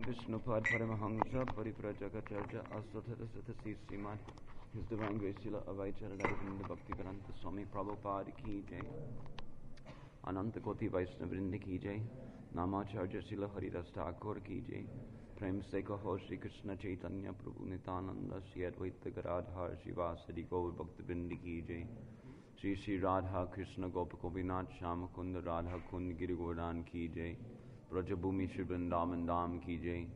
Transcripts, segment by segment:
Vishnupad Paramahamsa Pariprajakacarya Asatata Satasi Srimad His Divine Grace Śrīla Avaicharadaravinda Bhaktivedanta Swami Prabhupāda ki jai Ananta Koti Vaishnavrinda ki jai Namacharya Śrīla Haridas Thakur ki jai Prem se kaho Shri Krishna Chaitanya Prabhu Nityananda Shri Advaita Garadhar Shivasadi Gaur Bhaktivinoda ki jai Shri Shri Radha Krishna Gopakobinath Shamakunda Radha Kund Giri Govardhan ki jai Brajabhumi Shri Vrindavan Dham ki jai,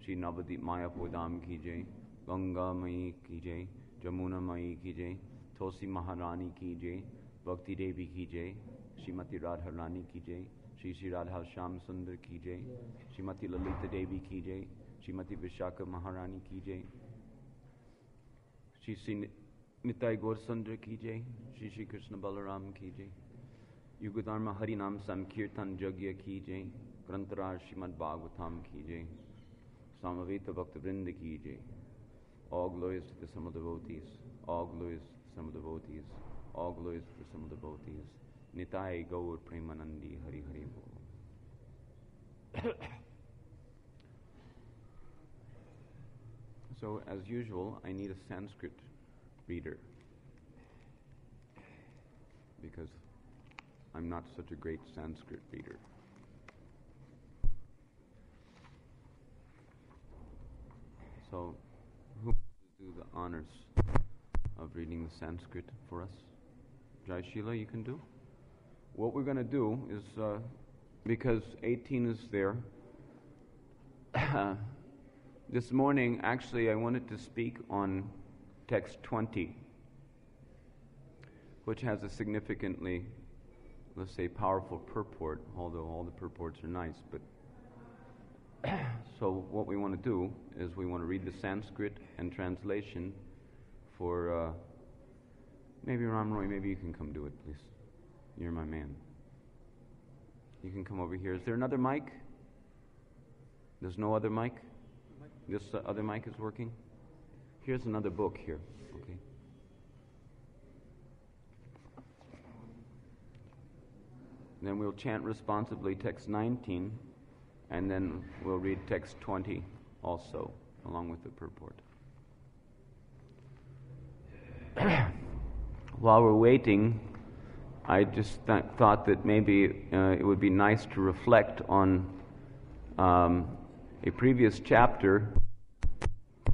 Shri Navadip Mayapur Dham ki jai, Ganga Mayi ki jai, Jamuna Mayi ki jai, Tulsi Maharani ki jai, Bhakti Devi ki jai, Srimati Radharani ki jai, Shri Shri Radha Shyam Sundar ki jai, Srimati Lalita Devi ki jai, Srimati Vishaka Maharani ki jai, Shri Shri Nitai Gaur Sundar ki jai, Shri Shri Krishna Balaram ki jai, Yugadharma Harinam Samkirtan Jagya ki jai, Grantaraj Srimad Bhagavatam ki jai, Samaveta Bhaktivinoda ki jai. All glories to the Sama devotees, all glories to the Sama devotees, all glories to the Sama devotees. Nitai Gaur Premanandi Hari Hari Bol. So, as usual, I need a Sanskrit reader because I'm not such a great Sanskrit reader. So, who will do the honors of reading the Sanskrit for us? Jai Śrīla, you can do? What we're going to do is, because 18 is there, this morning, actually, I wanted to speak on text 20, which has a significantly, let's say, powerful purport, although all the purports are nice, but so what we want to do is we want to read the Sanskrit and translation for, maybe Ram Roy, maybe you can come do it, please. You're my man. You can come over here. Is there another mic? There's no other mic? This other mic is working? Here's another book here, okay. Then we'll chant responsibly text 19, and then we'll read text 20 also, along with the purport. While we're waiting, I just thought that maybe it would be nice to reflect on a previous chapter,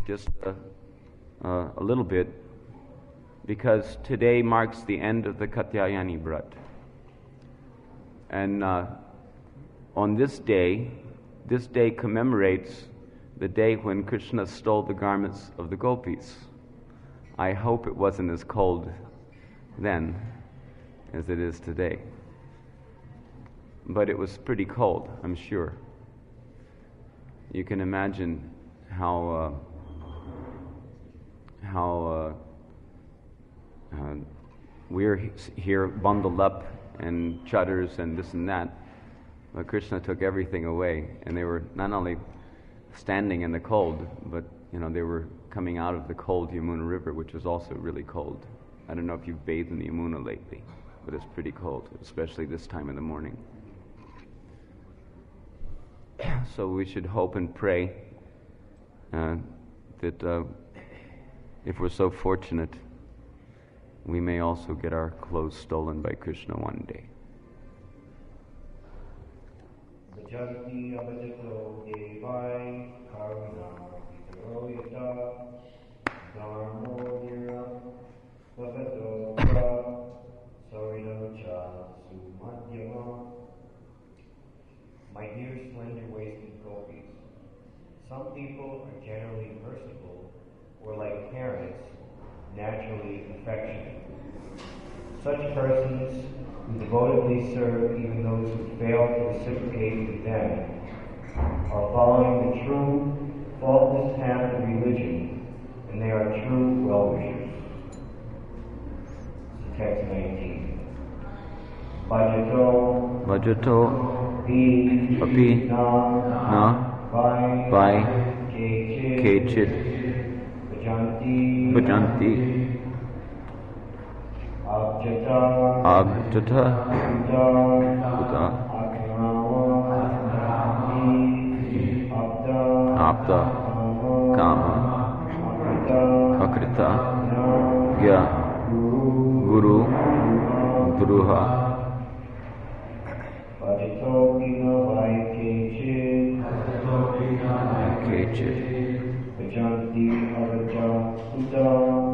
just a little bit, because today marks the end of the Katyayani Vrat. And on this day commemorates the day when Krishna stole the garments of the gopis. I hope it wasn't as cold then as it is today. But it was pretty cold, I'm sure. You can imagine how we're here bundled up and chaddars and this and that. But Krishna took everything away, and they were not only standing in the cold, but they were coming out of the cold Yamuna River, which was also really cold. I don't know if you've bathed in the Yamuna lately, but it's pretty cold, especially this time in the morning. So we should hope and pray that if we're so fortunate, we may also get our clothes stolen by Krishna one day. Janti abhajato devai karuna vitaro yata dharmo vira vapato pra sarino cha sumadhyama. My dear slender-waisted gopis, some people are generally merciful or like parents, naturally affectionate. Such persons who devotedly serve even those who fail to reciprocate with them are following the true, faultless path of religion, and they are true well-wishers. Text 19. Bhajato api na vai kechid bhajanti abjata buddha Prapta Kama Akrita Gya Guru Druha Kechit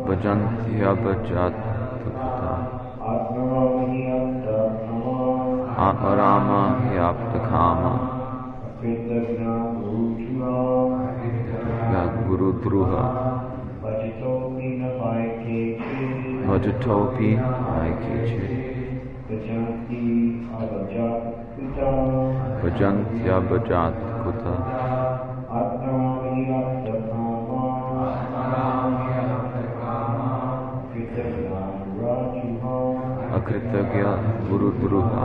Vajanti Abhajatuta Atmarama Yaptakama Guru Druha Vajatopi Aikechit Vajanti Abhajatuta Akritagya Guru Druha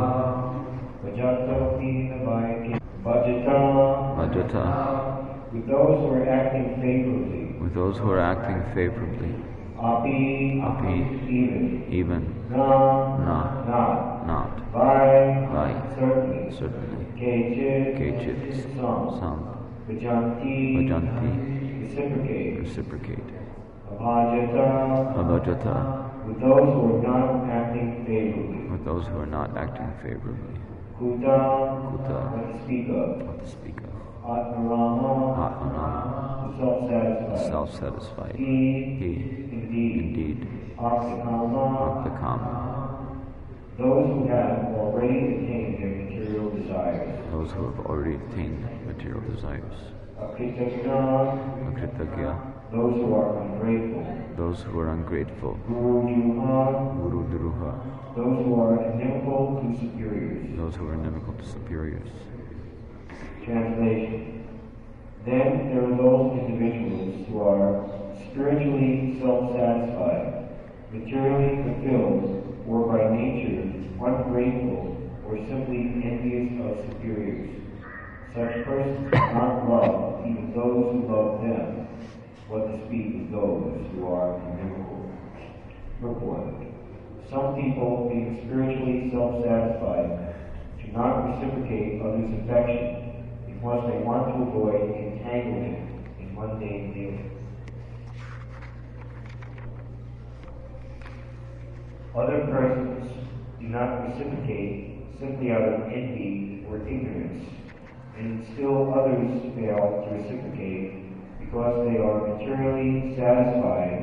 Vajata with those who are acting favorably. With those who are acting favorably. Api, even. Not. By. Certainly. Kechit. Some. Vajanti. Reciprocate. Abhajata. With those who are not acting favorably. With those who are not acting favorably. Kuta. What to speak of. Atmanama. Self-satisfied. He. Indeed. Bhaktakama. Those who have already attained their material desires. Those who have already attained material desires. Akritagya. Those who are ungrateful. Those who are ungrateful. Guru Druha. Those who are inimical to superiors. Those who are inimical to superiors. Translation. Then there are those individuals who are spiritually self-satisfied, materially fulfilled, or by nature ungrateful, or simply envious of superiors. Such persons do not love even those who love them, what to speak of those who are inimical. Report. Some people, being spiritually self-satisfied, do not reciprocate others' affection because they want to avoid entanglement in mundane dealings. Other persons do not reciprocate simply out of envy or ignorance, and still others fail to reciprocate because they are materially satisfied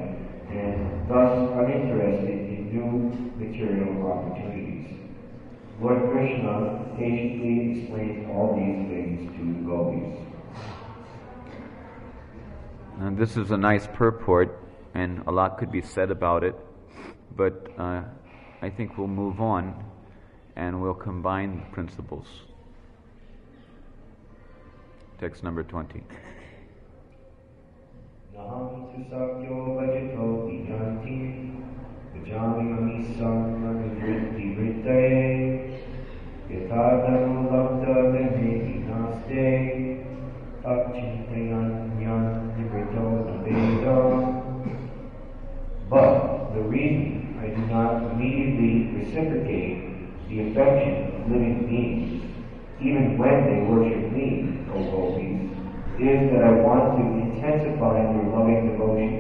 and thus uninterested in new material opportunities. Lord Krishna patiently explains all these things to the gopis. Now, this is a nice purport, and a lot could be said about it, but I think we'll move on and we'll combine the principles. Text number 20. Naham susakyo vajato vijanti vajami amisam manivritti vrittaye yatadanu labda vene naste takchintayanyan nivrito naveda. But the reason I do not immediately reciprocate the affection of living beings, even when they worship me, O gopis, is that I want to intensify their loving devotion.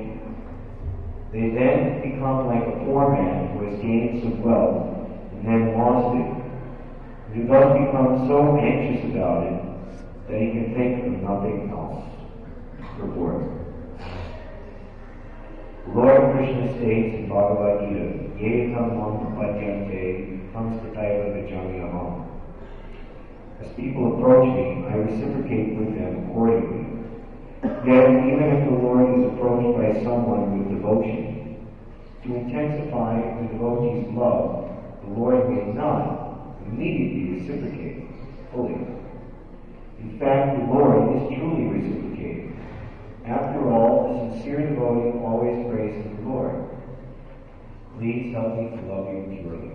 They then become like a poor man who has gained some wealth and then lost it, who thus becomes so anxious about it that he can think of nothing else. Report. Lord Krishna states in Bhagavad Gita, Ye tam mam padyante samskritaiva vijamyaham. As people approach me, I reciprocate with them accordingly. Yet, even if the Lord is approached by someone with devotion, to intensify the devotee's love, the Lord may not immediately reciprocate fully. In fact, the Lord is truly reciprocating. After all, a sincere devotee always prays to the Lord. Please help me to love you purely.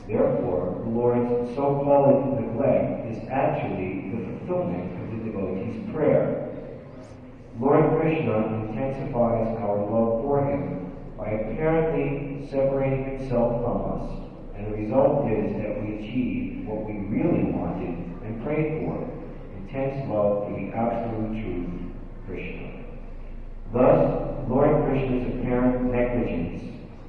Therefore, the Lord's so-called neglect is actually the fulfillment of the devotee's prayer. Lord Krishna intensifies our love for him by apparently separating himself from us, and the result is that we achieve what we really wanted and prayed for, intense love for the absolute intentions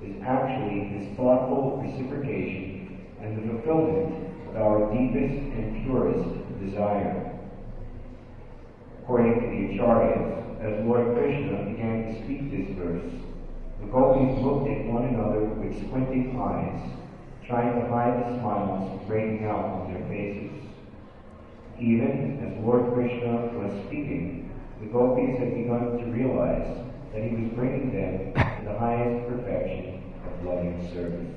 is actually his thoughtful reciprocation and the fulfillment of our deepest and purest desire. According to the Acharyas, as Lord Krishna began to speak this verse, the gopis looked at one another with squinting eyes, trying to hide the smiles breaking out on their faces. Even as Lord Krishna was speaking, the gopis had begun to realize that he was bringing them to the highest perfection of loving service.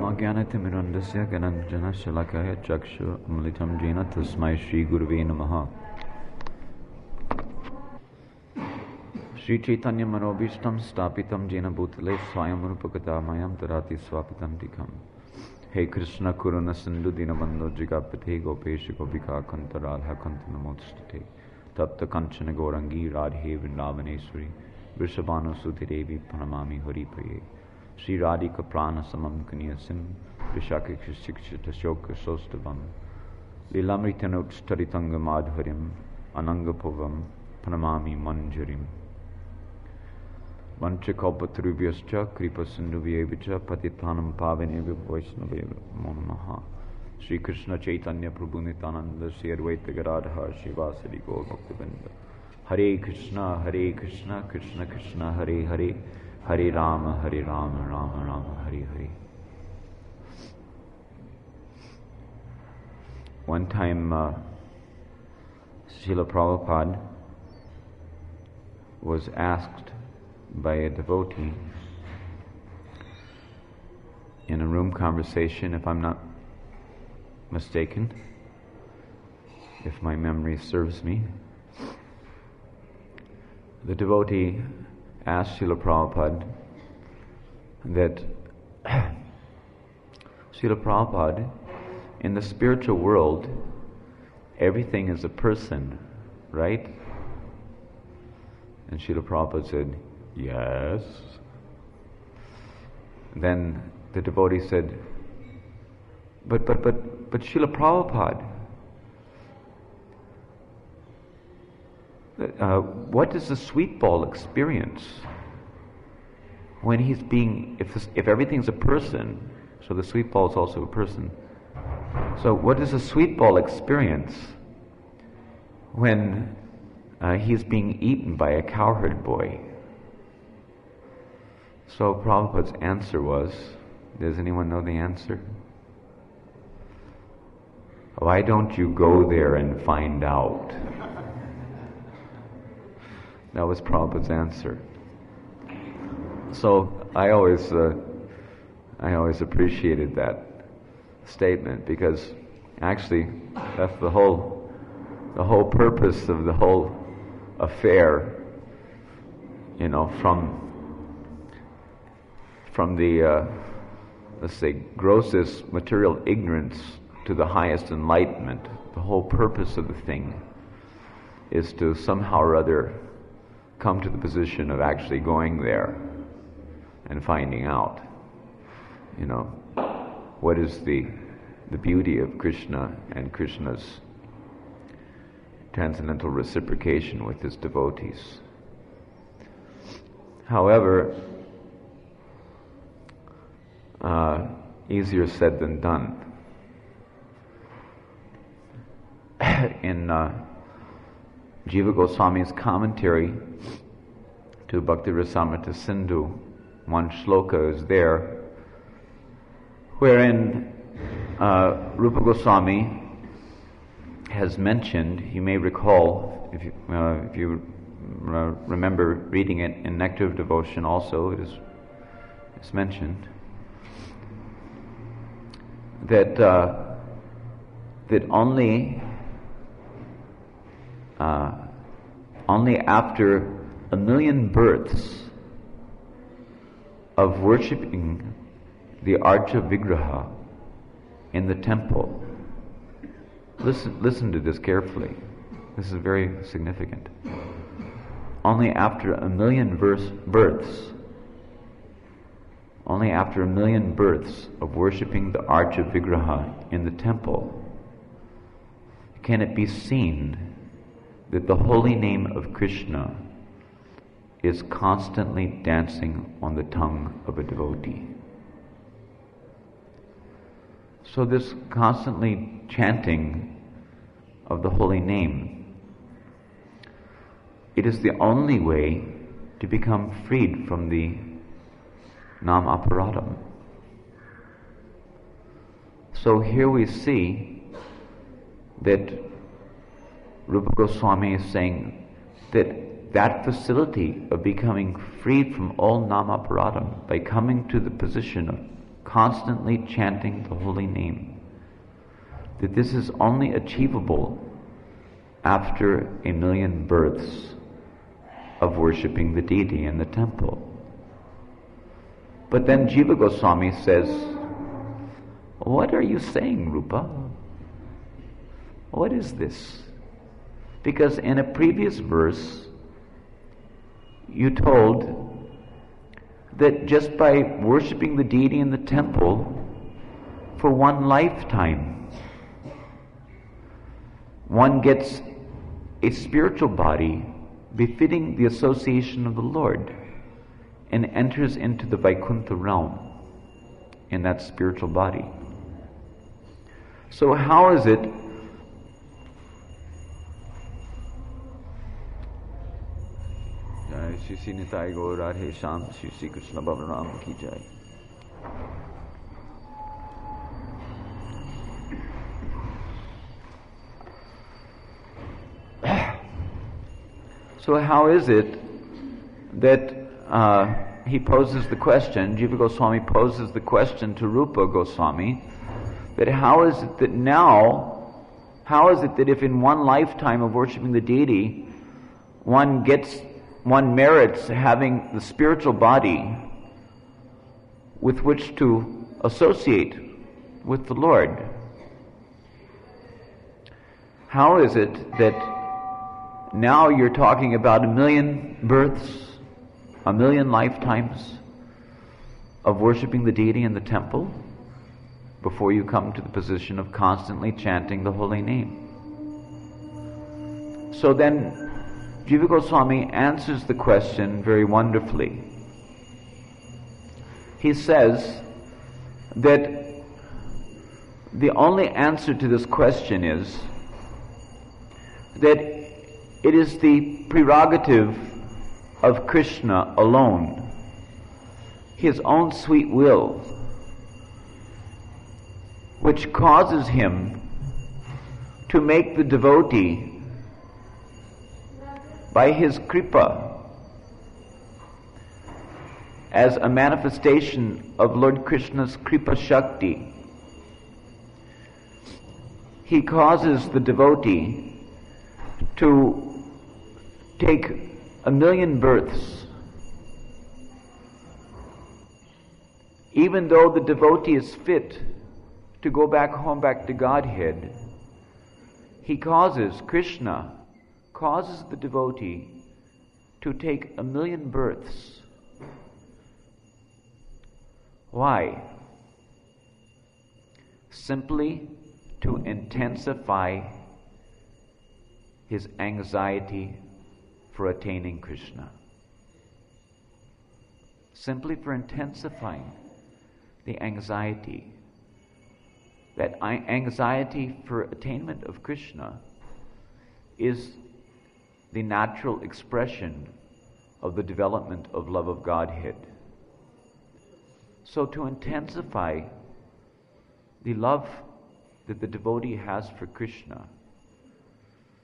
Agyanatimirandasya gananjana shalakaya chakshu amlitam jena tasmai Shri Guruve Namaha. Shri Chaitanya Manobishtam Stapitam Jena Bhutale Swayam Rupakata Mayam Tarati Swapitam Tikam. Hey Krishna Kuruna Sindhu Dinabandho Jigapate Gopesh Gopika Kanta Radha Kanta Namostate Tapta Kanchana Gorangi Radhe Vrindavaneshwari Vrishabhanu Sutidevi Pranamami Hari Priye Shri Radhika Prana Samam Kanyasim Vishaka Kshikshita Shoka Sostavam Lilamritanot Staritanga Madhvarim Anangapovam Pranamami Manjarim Vanchakalpatarubhyascha Kripa Sindhuvyevicha Patitanam Pavanevya Vaishnaveva Namaha. Shri Krishna Chaitanya Prabhu Nityananda Shri Advaita Gadadhar Shivasadi Gaur Bhaktivinoda. Hare Krishna Krishna Krishna Hare Hare Hare Rama Rama Rama Hare Hare. One time Srila Prabhupada was asked by a devotee in a room conversation, if I'm not mistaken, if my memory serves me. The devotee asked Srila Prabhupada that Srila Prabhupada, in the spiritual world, everything is a person, right? And Srila Prabhupada said, yes. Then the devotee said, but Srila Prabhupada, what does the sweet ball experience when he's being, if everything's a person, so the sweet ball is also a person. So what does a sweet ball experience when he's being eaten by a cowherd boy? So Prabhupada's answer was, does anyone know the answer? Why don't you go there and find out? That was Prabhupada's answer. So I always appreciated that statement, because actually that's the whole purpose of the whole affair, you know, from the let's say grossest material ignorance to the highest enlightenment. The whole purpose of the thing is to somehow or other come to the position of actually going there and finding out, you know, what is the beauty of Krishna and Krishna's transcendental reciprocation with his devotees. However, easier said than done. In Jiva Goswami's commentary to Bhakti Rasamrita Sindhu, one shloka is there wherein Rupa Goswami has mentioned, you may recall, if you remember reading it in Nectar of Devotion also, it's mentioned, that only after 1,000,000 births of worshipping the Archa Vigraha in the temple. Listen to this carefully. This is very significant. Only after 1,000,000 births, only after 1,000,000 births of worshipping the Archa Vigraha in the temple can it be seen that the holy name of Krishna is constantly dancing on the tongue of a devotee. So this constantly chanting of the holy name, it is the only way to become freed from the nam aparadam. So here we see that Rupa Goswami is saying that facility of becoming freed from all nam aparadam by coming to the position of constantly chanting the holy name, that this is only achievable after 1,000,000 births of worshipping the deity in the temple. But then Jiva Goswami says, "What are you saying, Rupa? What is this?" Because in a previous verse, you told that just by worshipping the deity in the temple for one lifetime, one gets a spiritual body befitting the association of the Lord and enters into the Vaikuntha realm in that spiritual body. So how is it Shri Shri Nitai Gaur Radhe Sham Shri Shri Krishna Balaram Ki Jai. So how is it that he poses the question, Jiva Goswami poses the question to Rupa Goswami, that how is it that if in one lifetime of worshipping the deity, one merits having the spiritual body with which to associate with the Lord? How is it that now you're talking about 1,000,000 births, 1,000,000 lifetimes of worshipping the deity in the temple before you come to the position of constantly chanting the holy name? So then Jiva Goswami answers the question very wonderfully. He says that the only answer to this question is that it is the prerogative of Krishna alone, his own sweet will, which causes him to make the devotee, by his kripa, as a manifestation of Lord Krishna's kripa shakti, he causes the devotee to take 1,000,000 births. Even though the devotee is fit to go back home, back to Godhead, Krishna causes the devotee to take 1,000,000 births. Why? Simply to intensify his anxiety for attaining Krishna. Simply for intensifying the anxiety. That anxiety for attainment of Krishna is the natural expression of the development of love of Godhead. So to intensify the love that the devotee has for Krishna,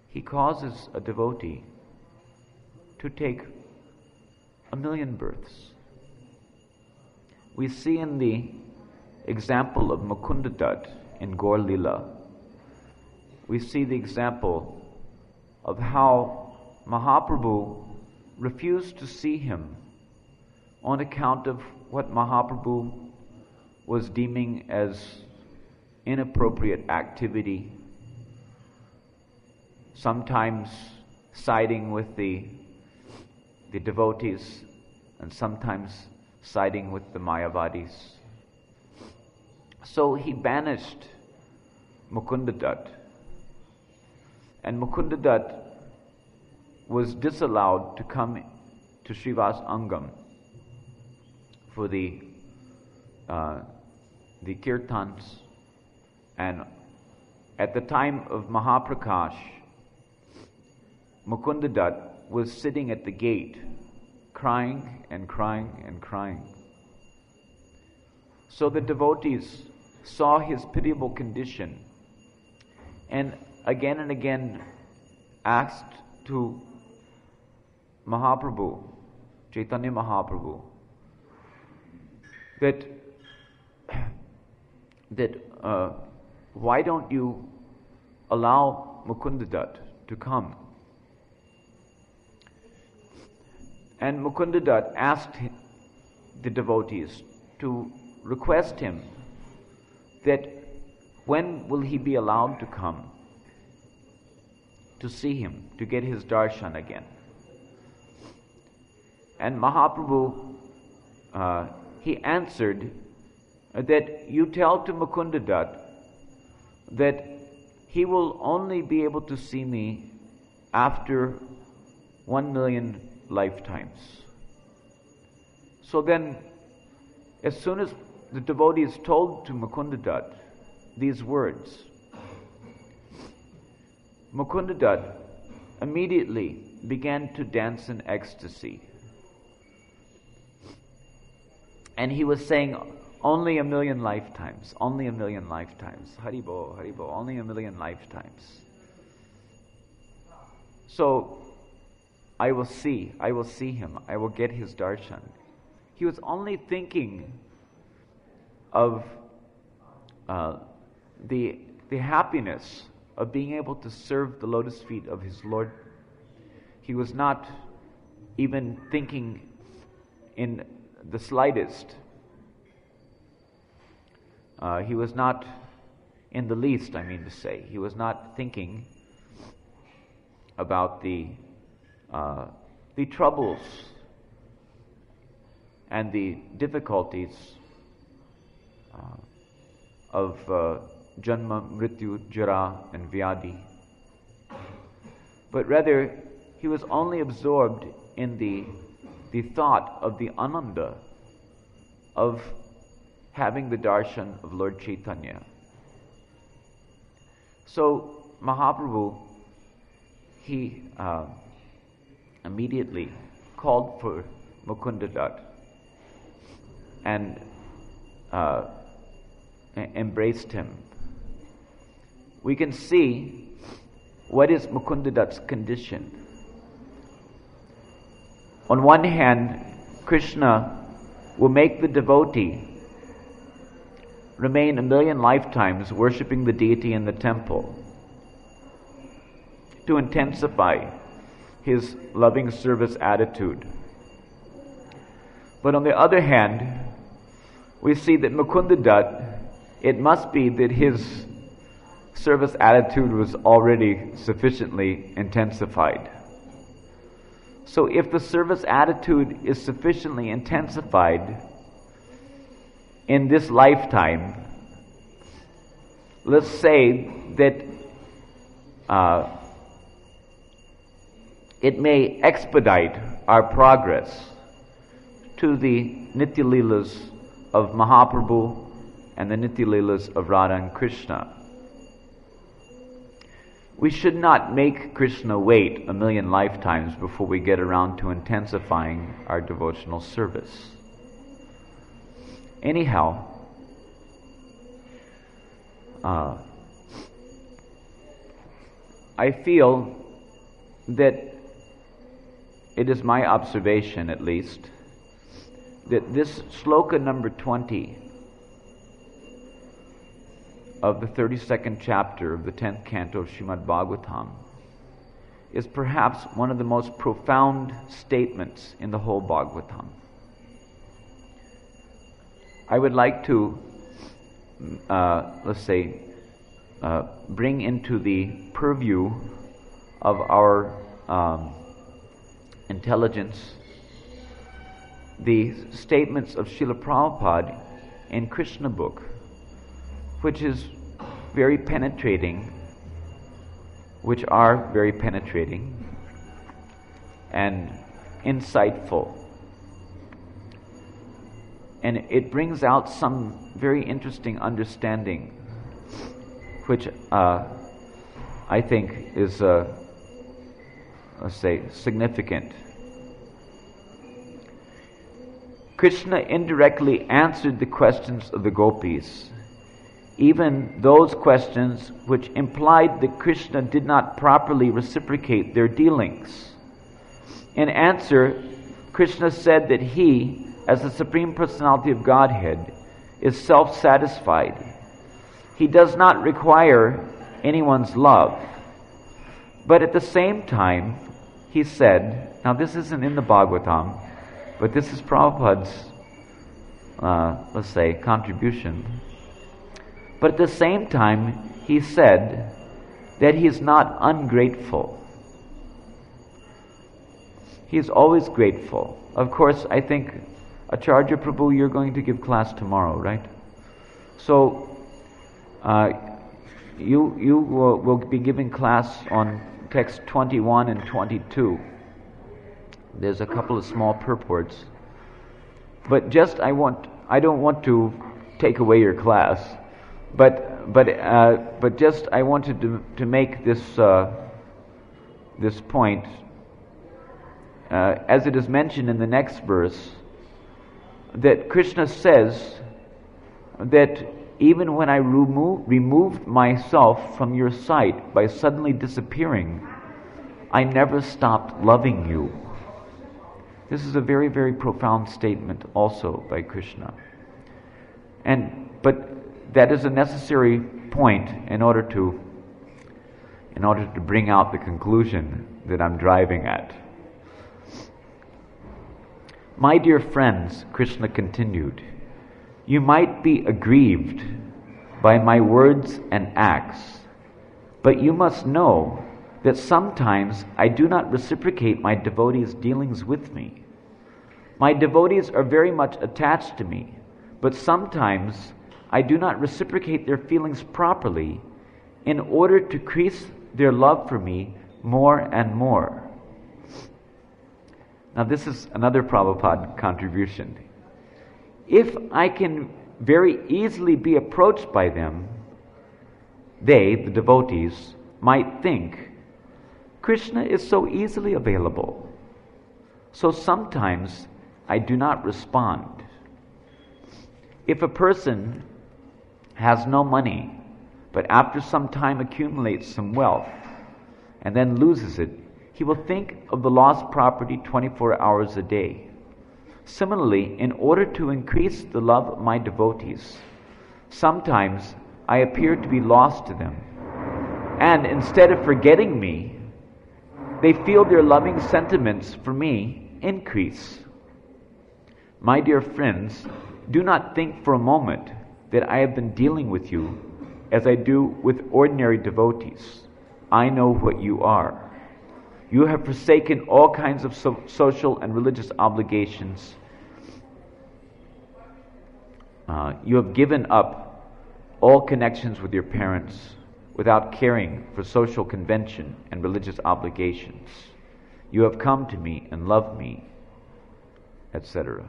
he causes a devotee to take 1,000,000 births. We see in the example of Mukunda Dutt in Gaur Lila, we see the example of how Mahaprabhu refused to see him on account of what Mahaprabhu was deeming as inappropriate activity, sometimes siding with the devotees and sometimes siding with the Mayavadis. So he banished Mukunda Dutt, and Mukunda Dutt was disallowed to come to Srivas Angam for the kirtans, and at the time of Mahaprakash, Mukunda Dutt was sitting at the gate, crying and crying and crying. So the devotees saw his pitiable condition and again asked to Mahaprabhu, Chaitanya Mahaprabhu, that why don't you allow Mukunda Dutt to come? And Mukunda Dutt asked the devotees to request him that when will he be allowed to come to see him, to get his darshan again. And Mahaprabhu, he answered that you tell to Mukunda Dutt that he will only be able to see me after 1,000,000 lifetimes. So then, as soon as the devotees told to Mukunda Dutt these words, Mukunda Dutt immediately began to dance in ecstasy. And he was saying, only 1,000,000 lifetimes, only 1,000,000 lifetimes. Haribo, Haribo, only 1,000,000 lifetimes. So, I will see him, I will get his darshan. He was only thinking of the happiness of being able to serve the lotus feet of his Lord. He was not even thinking in the slightest. He was not in the least, I mean to say. He was not thinking about the troubles and the difficulties of Janma, Mrityu, Jara, and Vyadi. But rather, he was only absorbed in the thought of the ananda of having the darshan of Lord Chaitanya. So Mahaprabhu, he immediately called for Mukunda Dutt and embraced him. We can see what is Mukunda Dutt's condition. On one hand, Krishna will make the devotee remain 1,000,000 lifetimes worshipping the deity in the temple to intensify his loving service attitude. But on the other hand, we see that Mukunda Dutt, it must be that his service attitude was already sufficiently intensified. So if the service attitude is sufficiently intensified in this lifetime, let's say that it may expedite our progress to the Nitya Leelas of Mahaprabhu and the Nitya Leelas of Radha and Krishna. We should not make Krishna wait 1,000,000 lifetimes before we get around to intensifying our devotional service. Anyhow, I feel that it is my observation, at least, that this sloka number 20 of the 32nd chapter of the 10th canto of Srimad Bhagavatam is perhaps one of the most profound statements in the whole Bhagavatam. I would like to, bring into the purview of our intelligence the statements of Śrīla Prabhupāda in Krishna book, which are very penetrating, and insightful. And it brings out some very interesting understanding, which I think is, let's say, significant. Krishna indirectly answered the questions of the gopis, even those questions which implied that Krishna did not properly reciprocate their dealings. In answer, Krishna said that he, as the Supreme Personality of Godhead, is self-satisfied. He does not require anyone's love. But at the same time, he said, now this isn't in the Bhagavatam, but this is Prabhupada's, let's say, contribution. But at the same time, he said that he is not ungrateful. He is always grateful. Of course, I think, Acharya Prabhu, you're going to give class tomorrow, right? So, you will be giving class on text 21 and 22. There's a couple of small purports. But just, I don't want to take away your class, but just I wanted to make this point, as it is mentioned in the next verse, that Krishna says that even when I removed myself from your sight by suddenly disappearing, I never stopped loving you. This is a very, very profound statement also by Krishna. But that is a necessary point in order to bring out the conclusion that I'm driving at. My dear friends, Krishna continued, you might be aggrieved by my words and acts, but you must know that sometimes I do not reciprocate my devotees' dealings with me. My devotees are very much attached to me, but sometimes I do not reciprocate their feelings properly in order to increase their love for me more and more. Now this is another Prabhupada contribution. If I can very easily be approached by them, they, the devotees, might think, Krishna is so easily available. So sometimes I do not respond. If a person has no money, but after some time accumulates some wealth, and then loses it, he will think of the lost property 24 hours a day. Similarly, in order to increase the love of my devotees, sometimes I appear to be lost to them. And instead of forgetting me, they feel their loving sentiments for me increase. My dear friends, do not think for a moment that I have been dealing with you as I do with ordinary devotees. I know what you are. You have forsaken all kinds of social and religious obligations. You have given up all connections with your parents without caring for social convention and religious obligations. You have come to me and loved me, etc.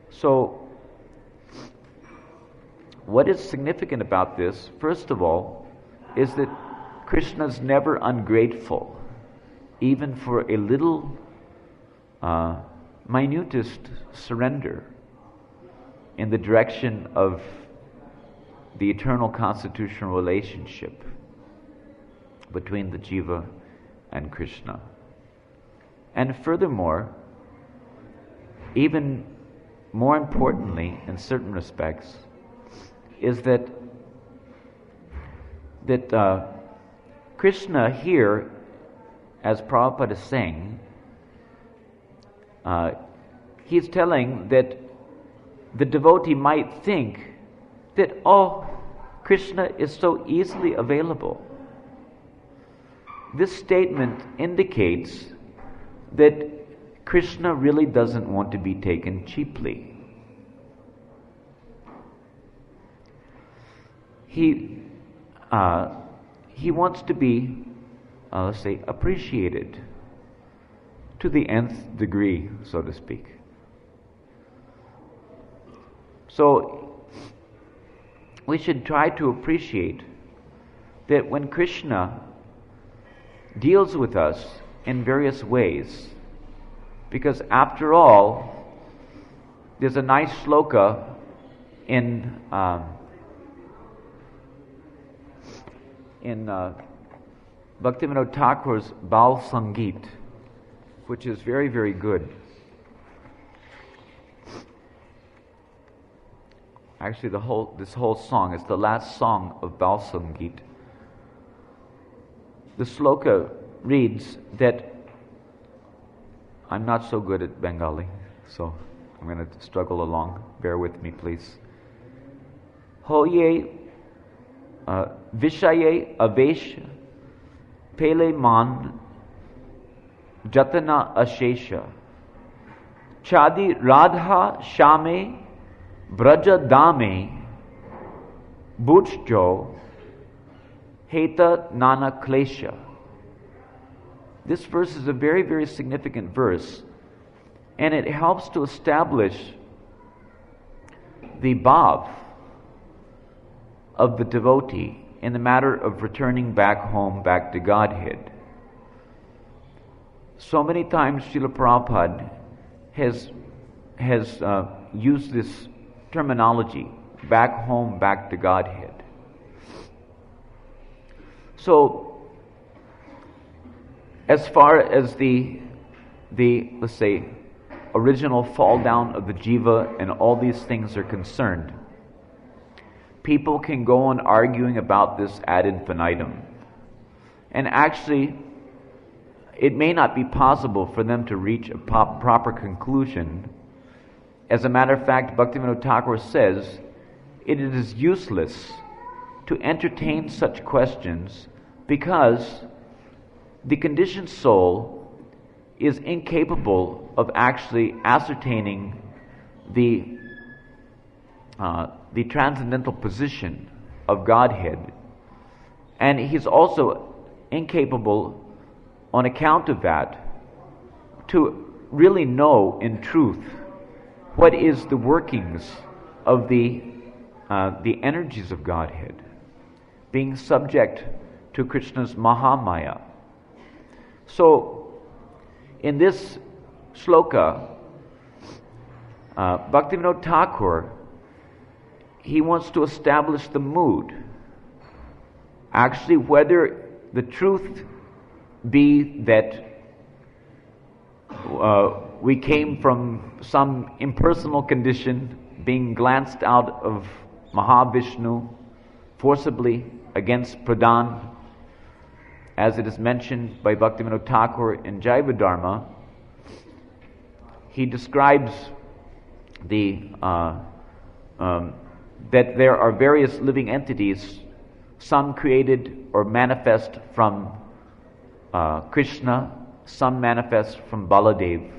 So, what is significant about this, first of all, is that Krishna's never ungrateful, even for a little minutest surrender in the direction of the eternal constitutional relationship between the jiva and Krishna. And furthermore, even more importantly, in certain respects, is that Krishna here, as Prabhupada is saying, he's telling that the devotee might think that, oh, Krishna is so easily available. This statement indicates that Krishna really doesn't want to be taken cheaply. He wants to be, let's say, appreciated. to the nth degree, so to speak. So we should try to appreciate that when Krishna deals with us in various ways, because after all, there's a nice shloka in Bhaktivinoda Thakur's Bal Sangeet, which is very, very good. Actually, this whole song is the last song of Bal Sangeet. The sloka reads that, I'm not so good at Bengali, so I'm going to struggle along. Bear with me, please. Hoye vishaye avesh pele man jatana ashesha chadi radha shame braja dame bujjo heta nana klesha. This verse is a very, very significant verse, and it helps to establish the bhav of the devotee in the matter of returning back home, back to Godhead. So many times Śrīla Prabhupāda has used this terminology, back home, back to Godhead. So, as far as the let's say, original fall down of the jiva and all these things are concerned, people can go on arguing about this ad infinitum. And actually, it may not be possible for them to reach a proper conclusion. As a matter of fact, Bhaktivinoda Thakur says, it is useless to entertain such questions because the conditioned soul is incapable of actually ascertaining the transcendental position of Godhead. And he's also incapable, on account of that, to really know in truth what is the workings of the energies of Godhead, being subject to Krishna's Mahamaya. So, in this shloka, Bhaktivinoda Thakur, he wants to establish the mood. Actually, whether the truth be that we came from some impersonal condition, being glanced out of Mahavishnu forcibly against Pradhan, as it is mentioned by Bhaktivinoda Thakur in Jaiva Dharma. He describes that there are various living entities, some created or manifest from Krishna, some manifest from Baladev,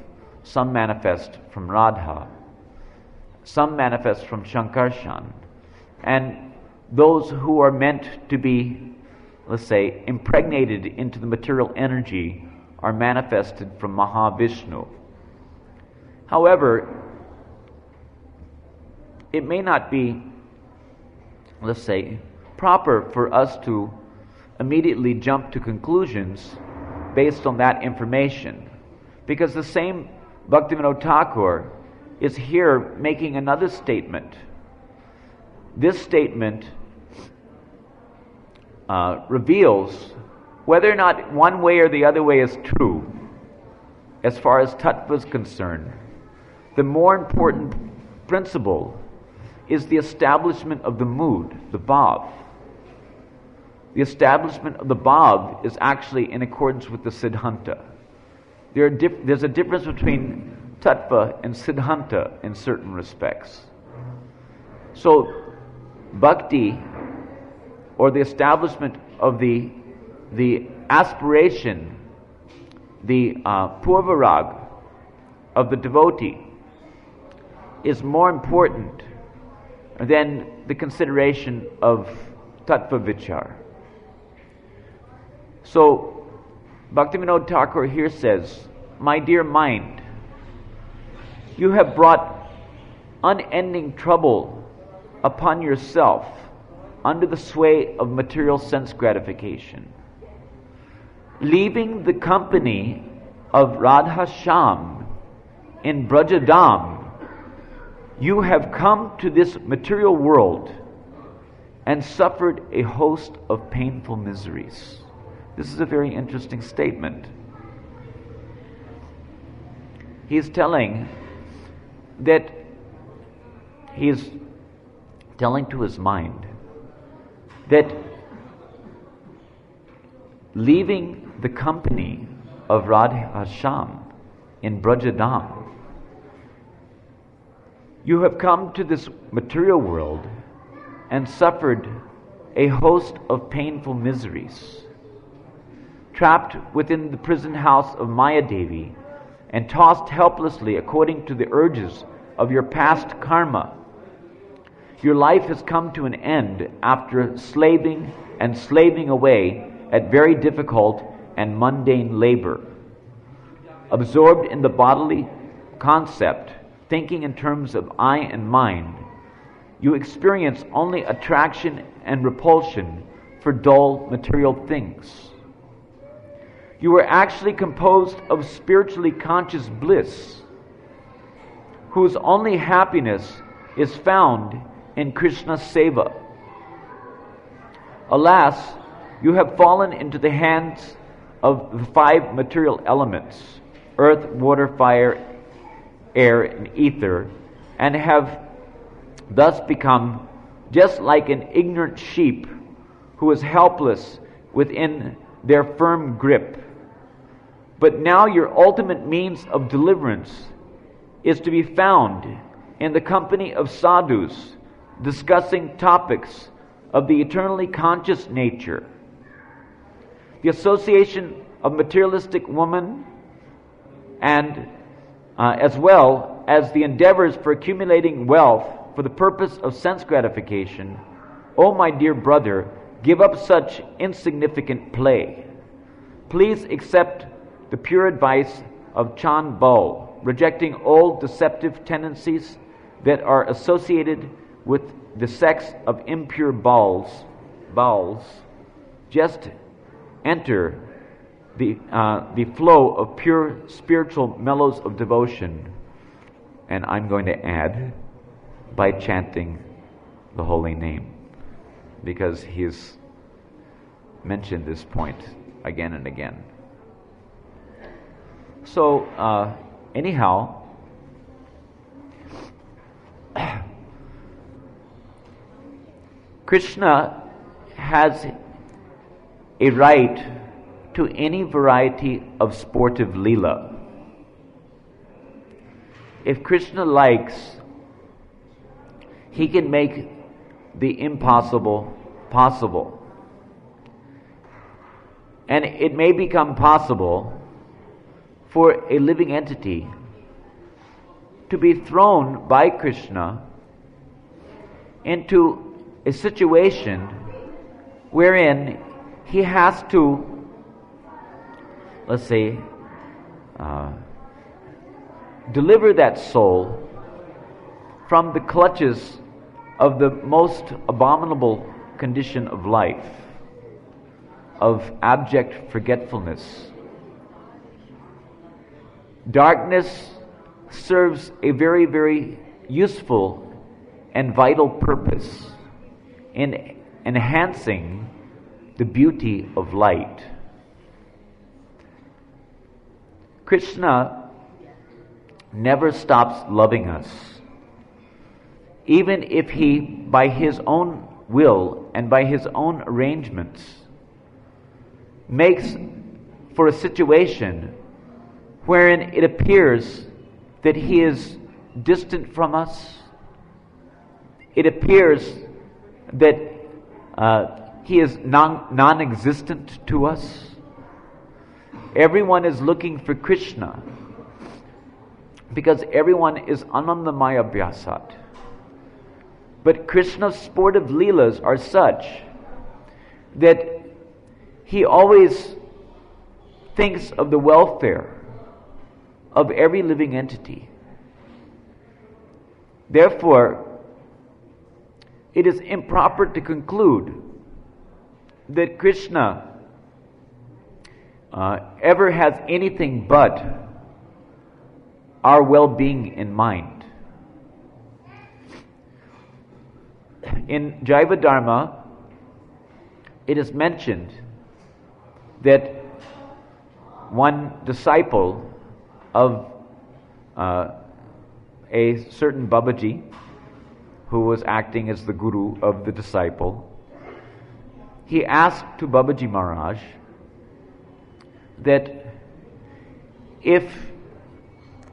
some manifest from Radha, some manifest from Shankarshan, and those who are meant to be, let's say, impregnated into the material energy are manifested from Mahavishnu. However, it may not be, let's say, proper for us to immediately jump to conclusions based on that information, because the same Bhaktivinoda Thakur is here making another statement. This statement reveals whether or not one way or the other way is true as far as tattva is concerned. The more important principle is the establishment of the mood, the bhav. The establishment of the bhav is actually in accordance with the siddhanta. There's a difference between tattva and siddhanta in certain respects. So, bhakti, or the establishment of the aspiration, the purvarag of the devotee, is more important than the consideration of tattva vichar. So, Bhaktivinoda Thakur here says, my dear mind, you have brought unending trouble upon yourself under the sway of material sense gratification. Leaving the company of Radha Shyam in Brajadam, you have come to this material world and suffered a host of painful miseries. This is a very interesting statement. He's telling that he's telling to his mind that leaving the company of Radha Shyam in Brajadam, you have come to this material world and suffered a host of painful miseries. Trapped within the prison house of Maya Devi and tossed helplessly according to the urges of your past karma, your life has come to an end after slaving and slaving away at very difficult and mundane labor. Absorbed in the bodily concept, thinking in terms of I and mind, you experience only attraction and repulsion for dull material things. You are actually composed of spiritually conscious bliss, whose only happiness is found in Krishna's seva. Alas, you have fallen into the hands of the five material elements, earth, water, fire, air, and ether, and have thus become just like an ignorant sheep who is helpless within their firm grip. But now your ultimate means of deliverance is to be found in the company of sadhus discussing topics of the eternally conscious nature. The association of materialistic woman and as well as the endeavors for accumulating wealth for the purpose of sense gratification, oh my dear brother, give up such insignificant play. Please accept the pure advice of Chand Bal, rejecting old deceptive tendencies that are associated with the sex of impure bowels. Just enter the flow of pure spiritual mellows of devotion, and I'm going to add, by chanting the holy name, because he's mentioned this point again and again. So, anyhow, Krishna has a right to any variety of sportive leela. If Krishna likes, he can make the impossible possible. And it may become possible for a living entity to be thrown by Krishna into a situation wherein he has to, let's say, deliver that soul from the clutches of the most abominable condition of life, of abject forgetfulness. Darkness serves a very, very useful and vital purpose in enhancing the beauty of light. Krishna never stops loving us, even if he, by his own will and by his own arrangements, makes for a situation wherein it appears that he is distant from us. It appears that he is non-existent to us. Everyone is looking for Krishna because everyone is anandamaya abhyasat. But Krishna's sportive leelas are such that he always thinks of the welfare of every living entity. Therefore, it is improper to conclude that Krishna ever has anything but our well-being in mind. In Jaiva Dharma, it is mentioned that one disciple of a certain Babaji, who was acting as the guru of the disciple, he asked to Babaji Maharaj that if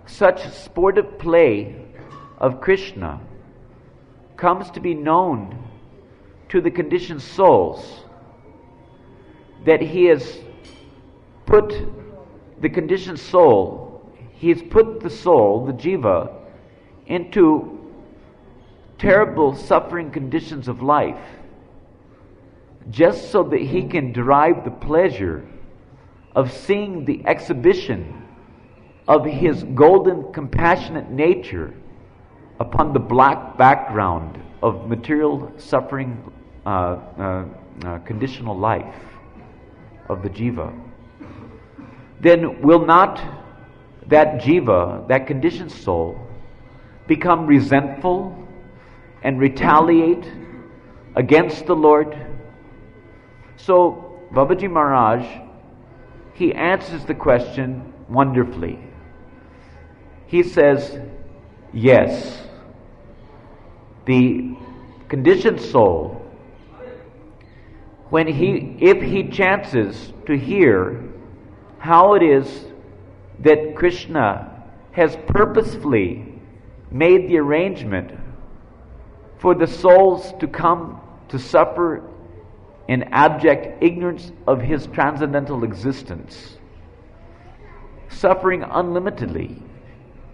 such sportive play of Krishna comes to be known to the conditioned souls, that he has put the conditioned soul, he has put the soul, the jiva, into terrible suffering conditions of life, just so that he can derive the pleasure of seeing the exhibition of his golden, compassionate nature upon the black background of material suffering, conditional life of the jiva, then will not that jiva, that conditioned soul, become resentful and retaliate against the Lord? So Babaji Maharaj, he answers the question wonderfully. He says, yes, the conditioned soul, if he chances to hear how it is that Krishna has purposefully made the arrangement for the souls to come to suffer in abject ignorance of his transcendental existence, suffering unlimitedly.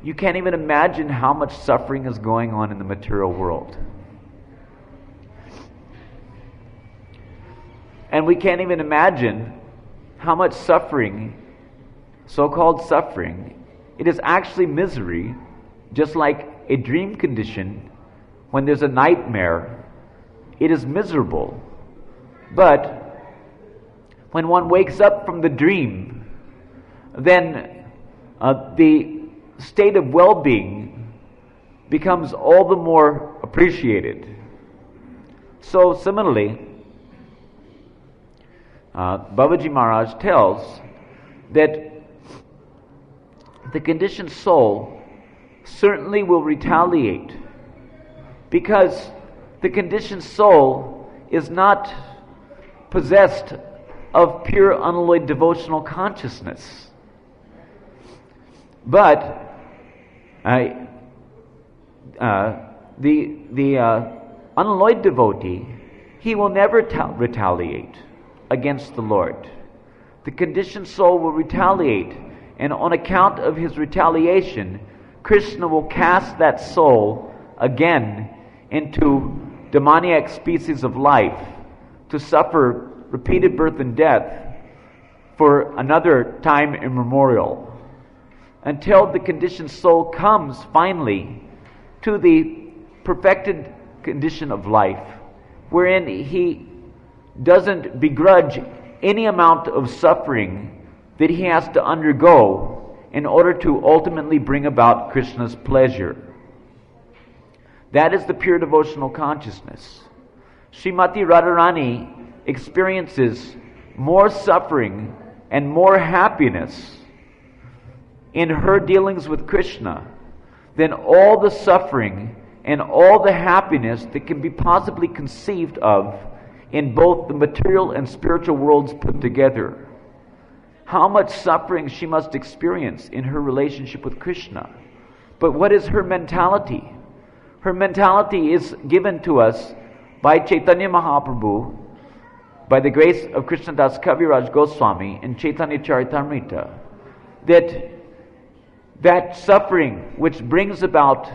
You can't even imagine how much suffering is going on in the material world. And we can't even imagine how much suffering, so-called suffering, it is actually misery, just like a dream condition. When there's a nightmare, it is miserable. But when one wakes up from the dream, then the state of well-being becomes all the more appreciated. So similarly, Babaji Maharaj tells that the conditioned soul certainly will retaliate, because the conditioned soul is not possessed of pure unalloyed devotional consciousness. But the unalloyed devotee, he will never retaliate against the Lord. The conditioned soul will retaliate, and on account of his retaliation, Krishna will cast that soul again into demoniac species of life to suffer repeated birth and death for another time immemorial, until the conditioned soul comes finally to the perfected condition of life, wherein he doesn't begrudge any amount of suffering that he has to undergo in order to ultimately bring about Krishna's pleasure. That is the pure devotional consciousness. Srimati Radharani experiences more suffering and more happiness in her dealings with Krishna than all the suffering and all the happiness that can be possibly conceived of in both the material and spiritual worlds put together. How much suffering she must experience in her relationship with Krishna. But what is her mentality? Her mentality is given to us by Chaitanya Mahaprabhu, by the grace of Krishnadas Kaviraj Goswami in Chaitanya Charitamrita, that suffering which brings about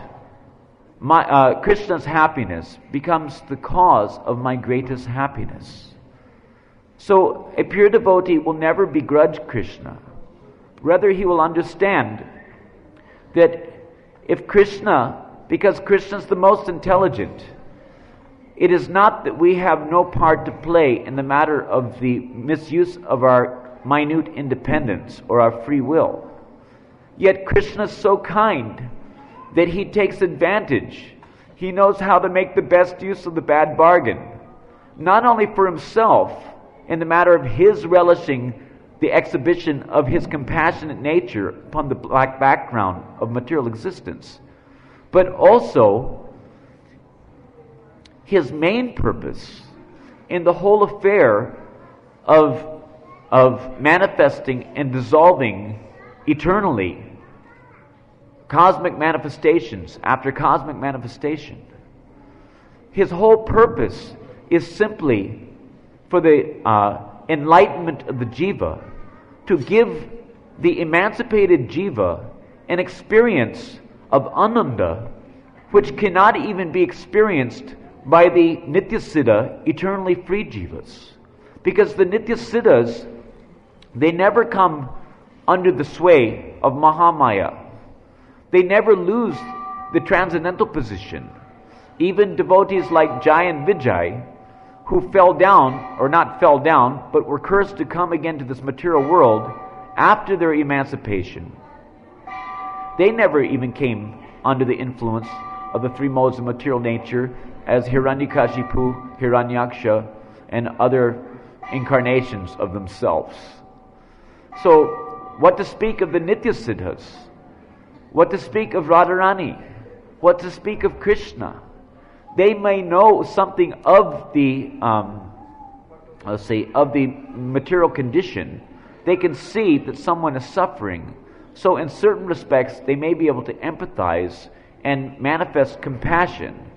Krishna's happiness becomes the cause of my greatest happiness. So a pure devotee will never begrudge Krishna. Rather, he will understand that if Krishna, because Krishna is the most intelligent, it is not that we have no part to play in the matter of the misuse of our minute independence or our free will. Yet Krishna is so kind that he takes advantage. He knows how to make the best use of the bad bargain, not only for himself in the matter of his relishing the exhibition of his compassionate nature upon the black background of material existence, but also his main purpose in the whole affair of manifesting and dissolving eternally cosmic manifestations after cosmic manifestation. His whole purpose is simply for the enlightenment of the jiva, to give the emancipated jiva an experience of ananda which cannot even be experienced by the nityasiddha, eternally free jivas. Because the nityasiddhas, they never come under the sway of Mahamaya. They never lose the transcendental position. Even devotees like Jai and Vijay, who fell down, or not fell down, but were cursed to come again to this material world after their emancipation, they never even came under the influence of the three modes of material nature as Hiranyakashipu, Hiranyaksha, and other incarnations of themselves. So, what to speak of the Nityasiddhas? What to speak of Radharani? What to speak of Krishna? They may know something of the, of the material condition. They can see that someone is suffering. So in certain respects, they may be able to empathize and manifest compassion